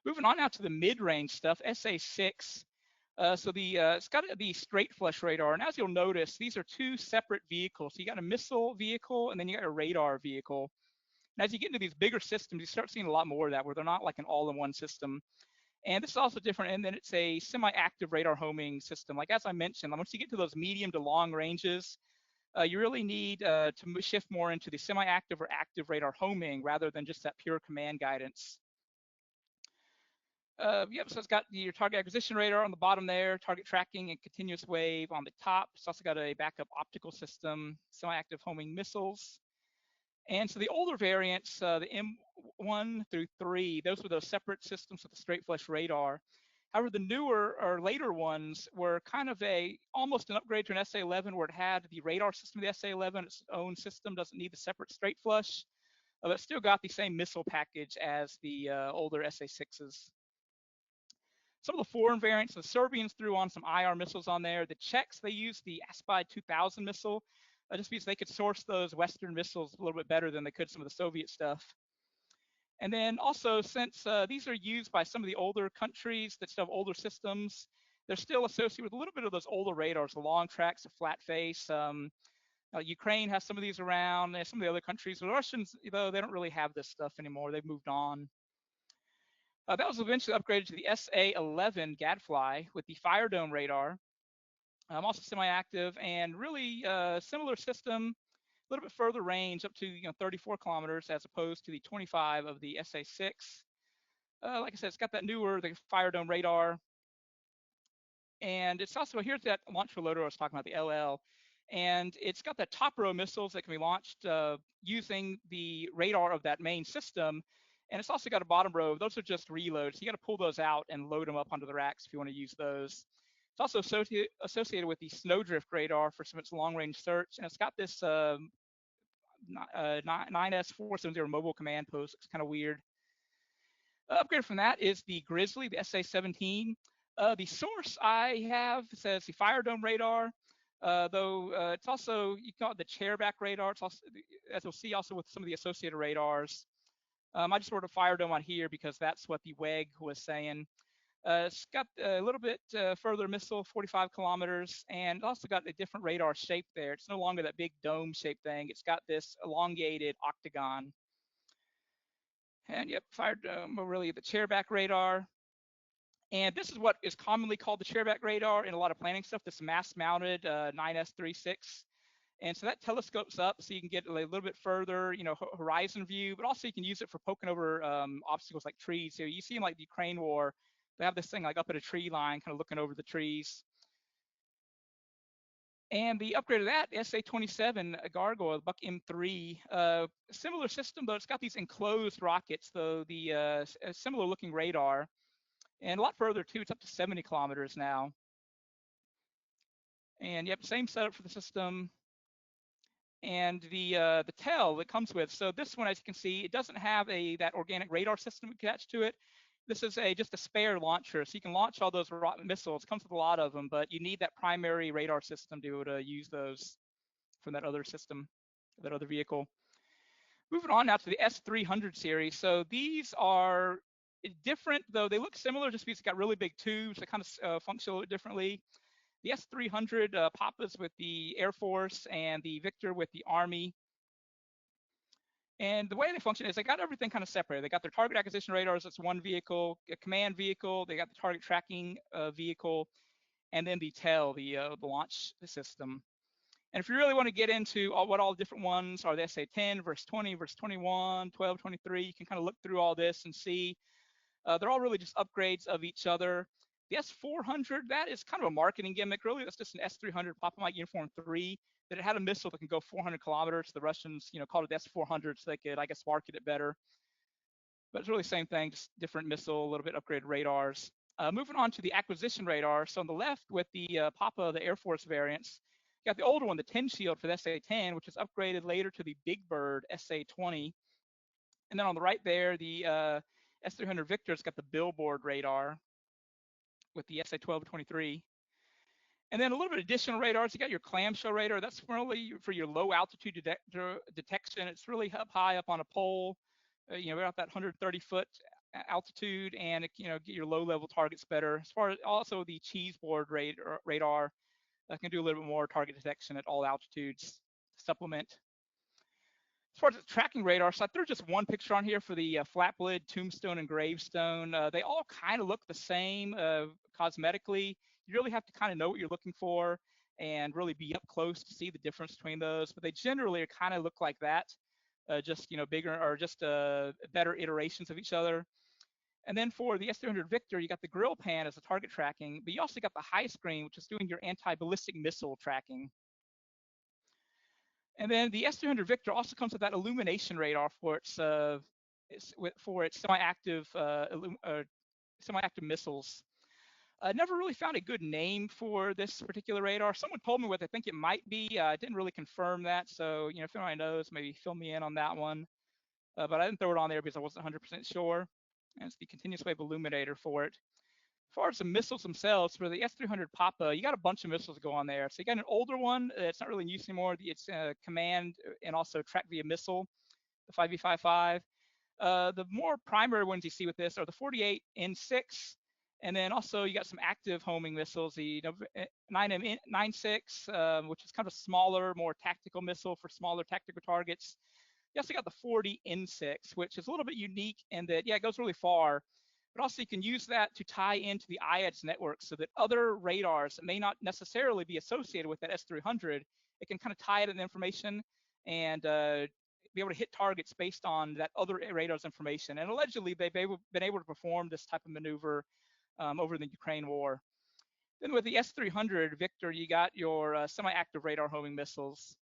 Moving on now to the mid-range stuff, SA6. So it's got the straight flush radar, and as you'll notice, these are two separate vehicles. So you got a missile vehicle, and then you got a radar vehicle. And as you get into these bigger systems, you start seeing a lot more of that, where they're not like an all-in-one system. And this is also different in that it's a semi-active radar homing system. Like as I mentioned, once you get to those medium to long ranges, you really need to shift more into the semi-active or active radar homing rather than just that pure command guidance. Yep, so it's got your target acquisition radar on the bottom there, target tracking and continuous wave on the top. It's also got a backup optical system, semi-active homing missiles. And so the older variants, the M1 through 3, those were those separate systems with the straight flush radar. However, the newer or later ones were kind of almost an upgrade to an SA-11, where it had the radar system of the SA-11, its own system, doesn't need the separate straight flush, but still got the same missile package as the older SA-6s. Some of the foreign variants, the Serbians threw on some IR missiles on there. The Czechs, they used the Aspide 2000 missile, just because they could source those Western missiles a little bit better than they could some of the Soviet stuff. And then also, since these are used by some of the older countries that still have older systems, they're still associated with a little bit of those older radars, the long tracks, the flat face. Ukraine has some of these around, and some of the other countries. The Russians, though, they don't really have this stuff anymore. They've moved on. That was eventually upgraded to the SA-11 Gadfly with the Fire Dome radar. Also semi-active and really similar system, a little bit further range, up to 34 kilometers as opposed to the 25 of the SA-6. Like I said, it's got that newer, the Fire Dome radar. And it's also, here's that launch reloader I was talking about, the LL. And it's got the top row missiles that can be launched using the radar of that main system. And it's also got a bottom row. Those are just reloads. So you got to pull those out and load them up onto the racks if you want to use those. It's also associated with the Snowdrift radar for some of its long-range search. And it's got this 9S470 mobile command post. It's kind of weird. Upgrade from that is the Grizzly, the SA-17. The source I have says the Fire Dome radar, though it's also, you call it the chairback radar. It's also, as you'll see, also with some of the associated radars. I just wrote a Fire Dome on here because that's what the WEG was saying. It's got a little bit further missile, 45 kilometers, and also got a different radar shape there. It's no longer that big dome shaped thing. It's got this elongated octagon. And yep, Fire Dome, really the chairback radar. And this is what is commonly called the chairback radar in a lot of planning stuff, this mass-mounted 9S36. And so that telescopes up so you can get a little bit further, horizon view, but also you can use it for poking over obstacles like trees. So you see in like the Ukraine war, they have this thing like up at a tree line, kind of looking over the trees. And the upgrade of that, SA-27 Gargoyle, Buck M3, similar system, but it's got these enclosed rockets, though the similar looking radar, and a lot further too. It's up to 70 kilometers now. And yep, same setup for the system. And the tail that comes with. So this one, as you can see, it doesn't have that organic radar system attached to it. This is just a spare launcher, so you can launch all those missiles. It comes with a lot of them, but you need that primary radar system to be able to use those from that other system, that other vehicle. Moving on now to the S300 series. So these are different, though they look similar just because it's got really big tubes that kind of function a little differently. The S-300 Papa's with the Air Force and the Victor with the Army. And the way they function is they got everything kind of separated. They got their target acquisition radars, that's one vehicle, a command vehicle. They got the target tracking vehicle, and then the TEL, the launch system. And if you really want to get into what all the different ones are, the SA-10 versus 20 versus 21, 12, 23, you can kind of look through all this and see they're all really just upgrades of each other. The S-400, that is kind of a marketing gimmick, really. That's just an S-300 Papa Mike Uniform 3 that it had a missile that can go 400 kilometers. The Russians, called it the S-400 so they could, I guess, market it better. But it's really the same thing, just different missile, a little bit upgraded radars. Moving on to the acquisition radar. So on the left with the Papa, the Air Force variants, you got the older one, the 10 shield for the SA-10, which is upgraded later to the Big Bird SA-20. And then on the right there, the S-300 Victor's got the billboard radar with the SA-12-23. And then a little bit of additional radars. You got your clamshell radar. That's really for your low altitude detection. It's really up high up on a pole, about that 130-foot altitude, and it, get your low-level targets better. As far as also the cheeseboard radar that can do a little bit more target detection at all altitudes. Supplement. As far as the tracking radar, so I threw just one picture on here for the flat lid, tombstone, and gravestone. They all kind of look the same cosmetically. You really have to kind of know what you're looking for and really be up close to see the difference between those. But they generally kind of look like that, just bigger or just better iterations of each other. And then for the S-300 Victor, you got the grill pan as the target tracking, but you also got the high screen, which is doing your anti-ballistic missile tracking. And then the S-300 Victor also comes with that illumination radar for its semi-active missiles. I never really found a good name for this particular radar. Someone told me what they think it might be. I didn't really confirm that, so if anybody knows, maybe fill me in on that one. But I didn't throw it on there because I wasn't 100% sure. And it's the continuous wave illuminator for it. As far as the missiles themselves, for the S-300 Papa, you got a bunch of missiles to go on there. So you got an older one that's not really in use anymore. It's command and also track via missile, the 5V55. The more primary ones you see with this are the 48 N6, and then also you got some active homing missiles, the 9M96, which is kind of a smaller, more tactical missile for smaller tactical targets. You also got the 40 N6, which is a little bit unique in that, it goes really far, but also you can use that to tie into the IADS network so that other radars that may not necessarily be associated with that S-300, it can kind of tie it in information and be able to hit targets based on that other radar's information. And allegedly, they've been able to perform this type of maneuver over the Ukraine war. Then with the S-300 Victor, you got your semi-active radar homing missiles.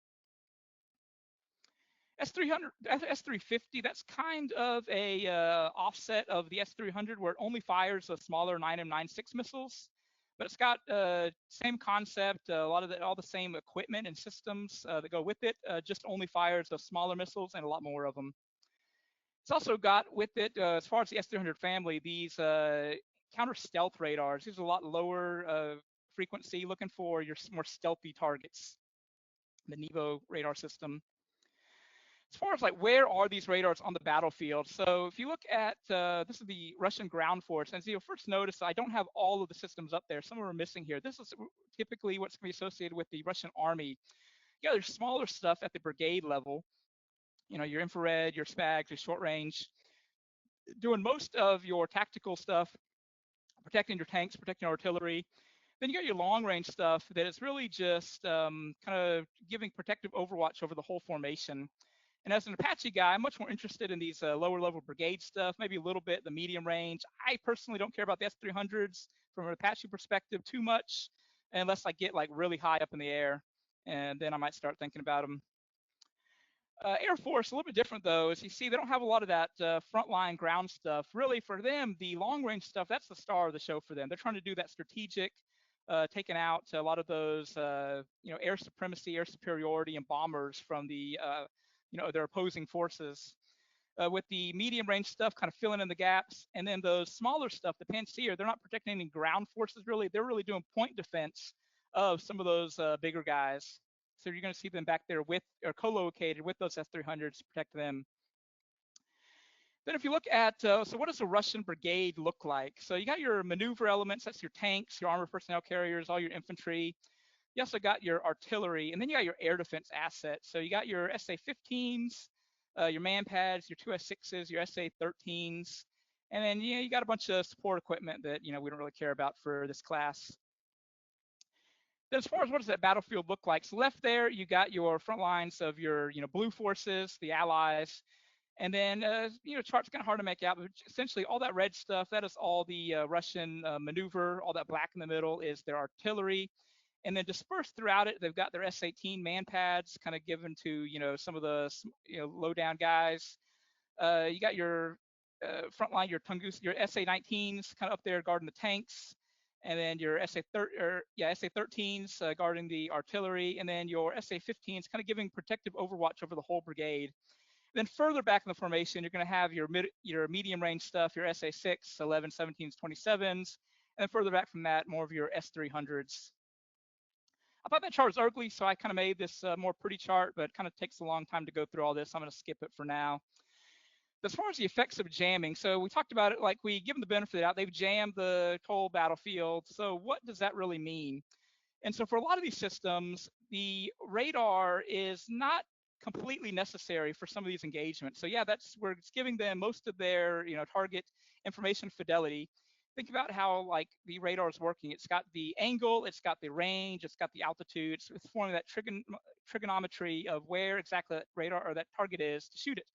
S-300, S-350, that's kind of a offset of the S-300 where it only fires the smaller 9M96 missiles, but it's got same concept, all the same equipment and systems that go with it, just only fires the smaller missiles and a lot more of them. It's also got with it, as far as the S-300 family, these counter stealth radars. These are a lot lower frequency, looking for your more stealthy targets, the Nevo radar system. As far as where are these radars on the battlefield? So if you look at, this is the Russian ground force, and you'll first notice I don't have all of the systems up there. Some of them are missing here. This is typically what's going to be associated with the Russian army. There's smaller stuff at the brigade level, your infrared, your SPAGs, your short range, doing most of your tactical stuff, protecting your tanks, protecting artillery. Then you got your long range stuff that is really just kind of giving protective overwatch over the whole formation. And as an Apache guy, I'm much more interested in these lower level brigade stuff, maybe a little bit the medium range. I personally don't care about the S-300s from an Apache perspective too much, unless I get really high up in the air, and then I might start thinking about them. Air Force, a little bit different though. As you see, they don't have a lot of that frontline ground stuff. Really, for them, the long range stuff, that's the star of the show for them. They're trying to do that strategic, taking out a lot of those, air supremacy, air superiority, and bombers from the their opposing forces. With the medium range stuff kind of filling in the gaps, and then those smaller stuff, the Pantsir, they're not protecting any ground forces really. They're really doing point defense of some of those bigger guys. So you're going to see them back there with or co-located with those S-300s to protect them. Then if you look at, so what does a Russian brigade look like? So you got your maneuver elements, that's your tanks, your armored personnel carriers, all your infantry. You also got your artillery, and then you got your air defense assets. So you got your SA-15s, your man pads, your 2S6s, your SA-13s, and then you got a bunch of support equipment that we don't really care about for this class. Then as far as what does that battlefield look like? So left there, you got your front lines of your blue forces, the allies, and then chart's kind of hard to make out, but essentially all that red stuff, that is all the Russian maneuver. All that black in the middle is their artillery. And then dispersed throughout it, they've got their S-18 man pads, kind of given to some of the low down guys. You got your front line, your Tungus, your SA-19s, kind of up there guarding the tanks, and then your SA-13s guarding the artillery, and then your SA-15s, kind of giving protective overwatch over the whole brigade. Then further back in the formation, you're going to have your medium range stuff, your SA-6, 11, 17s, 27s, and then further back from that, more of your S-300s. I thought that chart was ugly, so I kind of made this more pretty chart, but it kind of takes a long time to go through all this. I'm going to skip it for now. As far as the effects of jamming, so we talked about it, like we give them the benefit of the doubt. They've jammed the whole battlefield. So what does that really mean? And so for a lot of these systems, the radar is not completely necessary for some of these engagements. So yeah, that's where it's giving them most of their target information fidelity. Think about how like the radar is working. It's got the angle, it's got the range, it's got the altitude. It's forming that trigonometry of where exactly that radar or that target is to shoot it.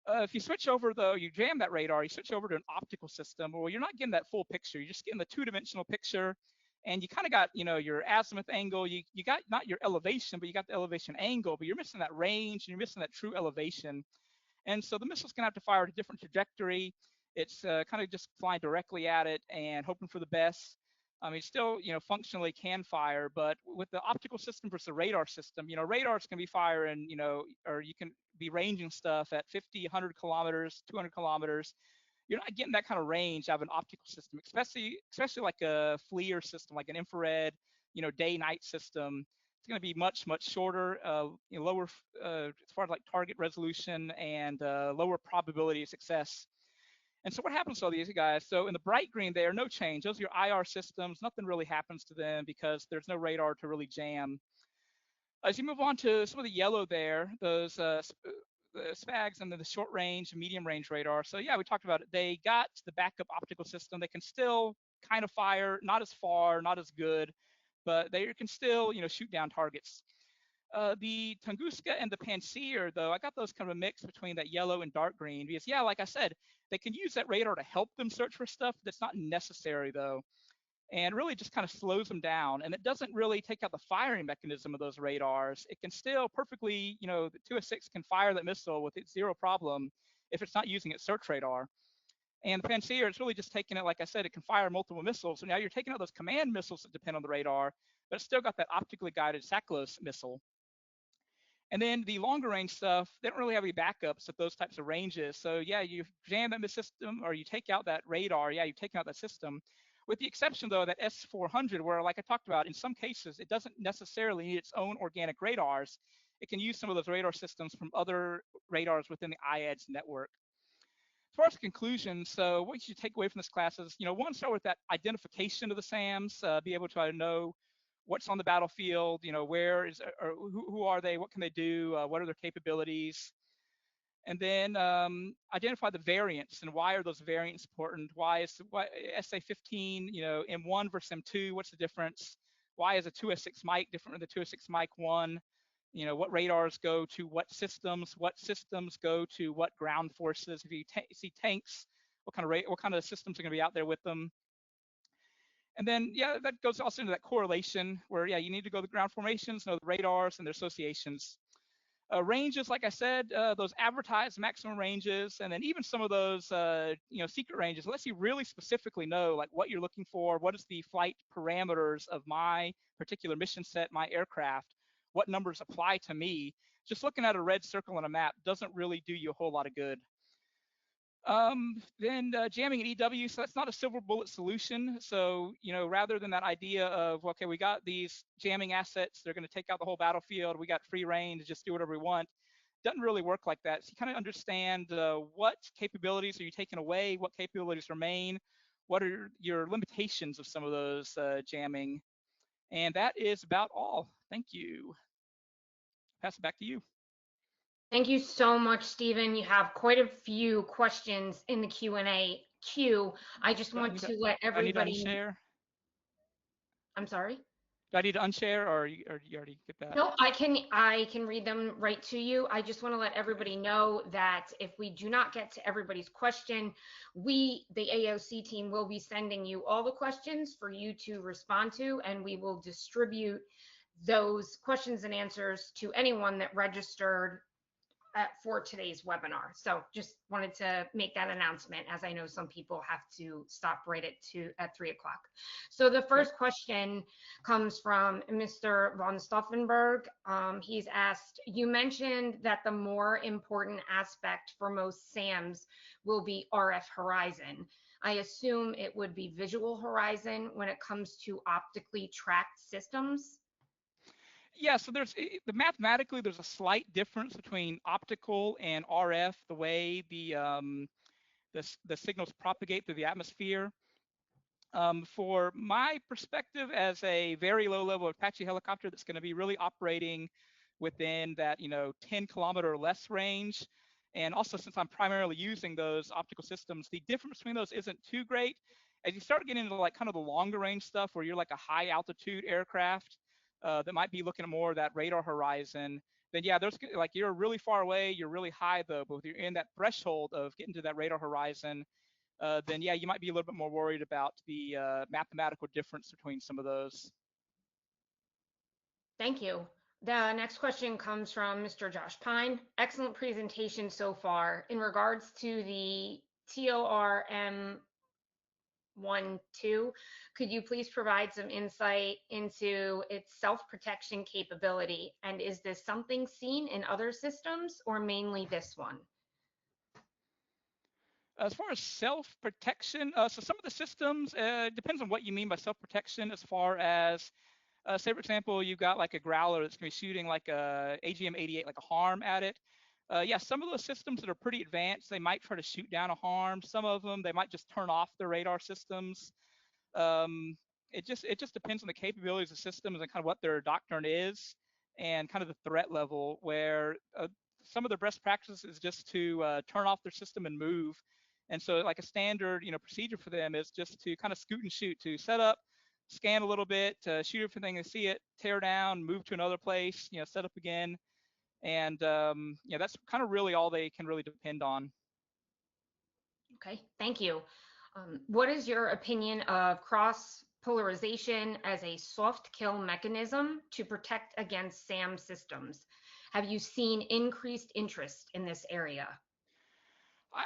If you switch over though, you jam that radar, you switch over to an optical system, well, you're not getting that full picture. You're just getting the two-dimensional picture, and you kind of got your azimuth angle. You got not your elevation, but you got the elevation angle, but you're missing that range and you're missing that true elevation. And so the missile's gonna have to fire at a different trajectory. It's kind of just flying directly at it and hoping for the best. I mean, still, functionally can fire, but with the optical system versus the radar system, radars can be firing, or you can be ranging stuff at 50, 100 kilometers, 200 kilometers. You're not getting that kind of range out of an optical system, especially like a FLIR system, like an infrared, day-night system. It's going to be much, much shorter, lower as far as like target resolution and lower probability of success. And so what happens to all these guys? So in the bright green there, no change. Those are your IR systems. Nothing really happens to them because there's no radar to really jam. As you move on to some of the yellow there, those the SPAGs and then the short range, medium range radar. So yeah, we talked about it. They got the backup optical system. They can still kind of fire, not as far, not as good, but they can still, shoot down targets. The Tunguska and the Panseer, though, I got those kind of a mix between that yellow and dark green because, yeah, like I said, they can use that radar to help them search for stuff that's not necessary, though, and really just kind of slows them down. And it doesn't really take out the firing mechanism of those radars. It can still perfectly, the 2S6 can fire that missile with zero problem if it's not using its search radar. And the Panseer, it's really just taking it, like I said, it can fire multiple missiles. So now you're taking out those command missiles that depend on the radar, but it's still got that optically guided SACLOS missile. And then the longer range stuff, they don't really have any backups at those types of ranges. So yeah, you jam that system or you take out that radar. Yeah, you've taken out that system. With the exception though, that S400, where like I talked about, in some cases, it doesn't necessarily need its own organic radars. It can use some of those radar systems from other radars within the IADS network. As far as conclusions, so what you should take away from this class is, one, start with that identification of the SAMs, be able to know what's on the battlefield, where is, or who are they, what can they do, what are their capabilities, and then identify the variants and why are those variants important. Why SA-15, M1 versus M2, what's the difference? Why is a 2S6 Mike different than the 2S6 Mike 1? What radars go to what systems go to what ground forces. If you see tanks, what kind of systems are going to be out there with them. And then, yeah, that goes also into that correlation where, yeah, you need to go to the ground formations, know the radars and their associations. Ranges, like I said, those advertised maximum ranges, and then even some of those, secret ranges, unless you really specifically know like what you're looking for, what is the flight parameters of my particular mission set, my aircraft, what numbers apply to me. Just looking at a red circle on a map doesn't really do you a whole lot of good. Then jamming an EW, so that's not a silver bullet solution. So, rather than that idea of, okay, we got these jamming assets, they're going to take out the whole battlefield, we got free reign to just do whatever we want. doesn't really work like that. So you kind of understand what capabilities are you taking away, what capabilities remain, what are your limitations of some of those jamming, and that is about all. Thank you. Pass it back to you. Thank you so much, Stephen. You have quite a few questions in the Q&A queue. I just Do I want need to, to let do I need to everybody, unshare? I'm sorry. Do I need to unshare, or you already get that? No, I can read them right to you. I just want to let Okay. everybody know that if we do not get to everybody's question, we, the AOC team, will be sending you all the questions for you to respond to, and we will distribute those questions and answers to anyone that registered for today's webinar. So just wanted to make that announcement, as I know some people have to stop right at 3 o'clock. So the Okay. first question comes from Mr. von Stauffenberg. He's asked, you mentioned that the more important aspect for most SAMs will be RF horizon. I assume it would be visual horizon when it comes to optically tracked systems. Yeah, so the mathematically there's a slight difference between optical and RF, the way the signals propagate through the atmosphere. For my perspective, as a very low level Apache helicopter that's going to be really operating within that 10-kilometer or less range, and also since I'm primarily using those optical systems, the difference between those isn't too great. As you start getting into like kind of the longer range stuff where you're like a high altitude aircraft that might be looking at more of that radar horizon, then yeah, there's like you're really far away, you're really high though, but if you're in that threshold of getting to that radar horizon, then yeah, you might be a little bit more worried about the mathematical difference between some of those. Thank you. The next question comes from Mr. Josh Pine. Excellent presentation so far. In regards to the TORM 1-2, could you please provide some insight into its self-protection capability? And is this something seen in other systems or mainly this one? As far as self-protection, so some of the systems, depends on what you mean by self-protection. As far as, say for example, you've got like a growler that's going to be shooting like a AGM-88, like a harm at it. Yeah, some of those systems that are pretty advanced, they might try to shoot down a harm. Some of them, they might just turn off their radar systems. Um, it just depends on the capabilities of systems and kind of what their doctrine is and kind of the threat level. Where some of the best practices is just to turn off their system and move. And so, like a standard, procedure for them is just to kind of scoot and shoot, to set up, scan a little bit, shoot everything they see it, tear down, move to another place, set up again, and that's kind of really all they can really depend on. Okay, thank you. What is your opinion of cross polarization as a soft kill mechanism to protect against SAM systems? Have you seen increased interest in this area?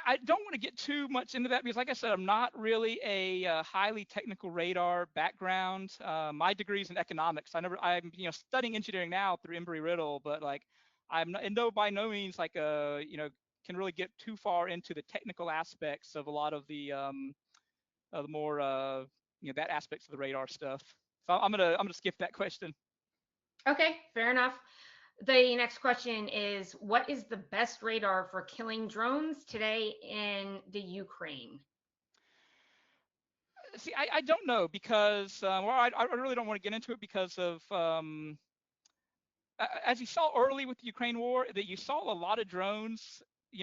I don't want to get too much into that because, like I said, I'm not really a highly technical radar background. My degree's in economics. I'm studying engineering now through Embry-Riddle, but like I'm not, and no, by no means like can really get too far into the technical aspects of a lot of the more that aspects of the radar stuff. So I'm gonna skip that question. Okay, fair enough. The next question is, what is the best radar for killing drones today in the Ukraine? See, I don't know because well, I really don't want to get into it because of as you saw early with the Ukraine war, that you saw a lot of drones,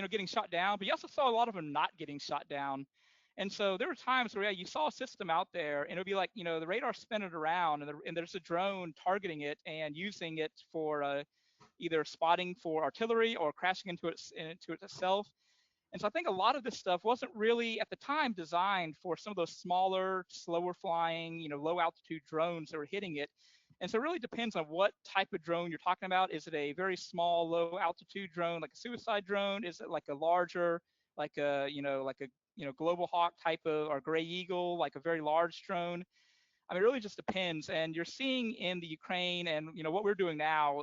getting shot down, but you also saw a lot of them not getting shot down. And so there were times where, yeah, you saw a system out there and it would be like, the radar spinning around and there's a drone targeting it and using it for either spotting for artillery or crashing into it itself. And so I think a lot of this stuff wasn't really at the time designed for some of those smaller, slower flying, low altitude drones that were hitting it. And so it really depends on what type of drone you're talking about. Is it a very small, low altitude drone, like a suicide drone? Is it like a larger, like a global hawk type of, or gray eagle, like a very large drone? I mean, it really just depends. And you're seeing in the Ukraine and, what we're doing now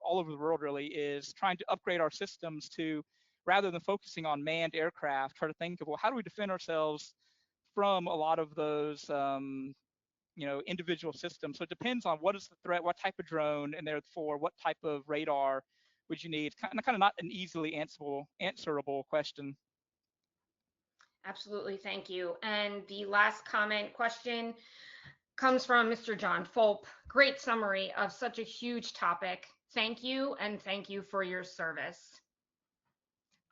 all over the world really is trying to upgrade our systems to, rather than focusing on manned aircraft, try to think of, well, how do we defend ourselves from a lot of those, individual systems. So it depends on what is the threat, what type of drone, and therefore what type of radar would you need? Kind of not an easily answerable question. Absolutely, thank you. And the last comment question comes from Mr. John Fulp. Great summary of such a huge topic. Thank you, and thank you for your service.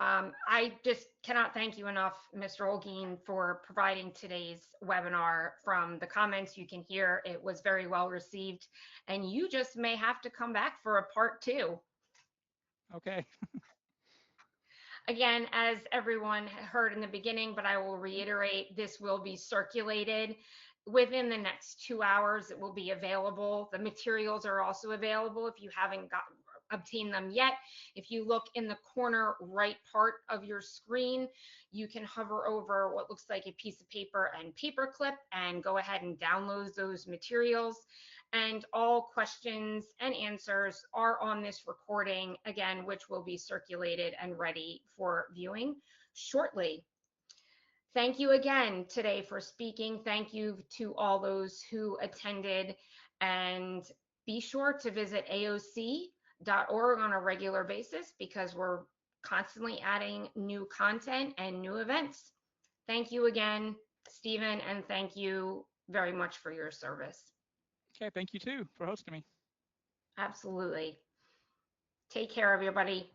I just cannot thank you enough, Mr. Olguin, for providing today's webinar. From the comments you can hear, it was very well received, and you just may have to come back for a part 2. Okay. Again, as everyone heard in the beginning, but I will reiterate, this will be circulated within the next 2 hours. It will be available. The materials are also available if you haven't obtained them yet. If you look in the corner right part of your screen, you can hover over what looks like a piece of paper and paperclip and go ahead and download those materials. And all questions and answers are on this recording, again, which will be circulated and ready for viewing shortly. Thank you again today for speaking. Thank you to all those who attended, and be sure to visit AOC.org on a regular basis because we're constantly adding new content and new events. Thank you again, Stephen, and thank you very much for your service. Okay, thank you too for hosting me. Absolutely. Take care, everybody.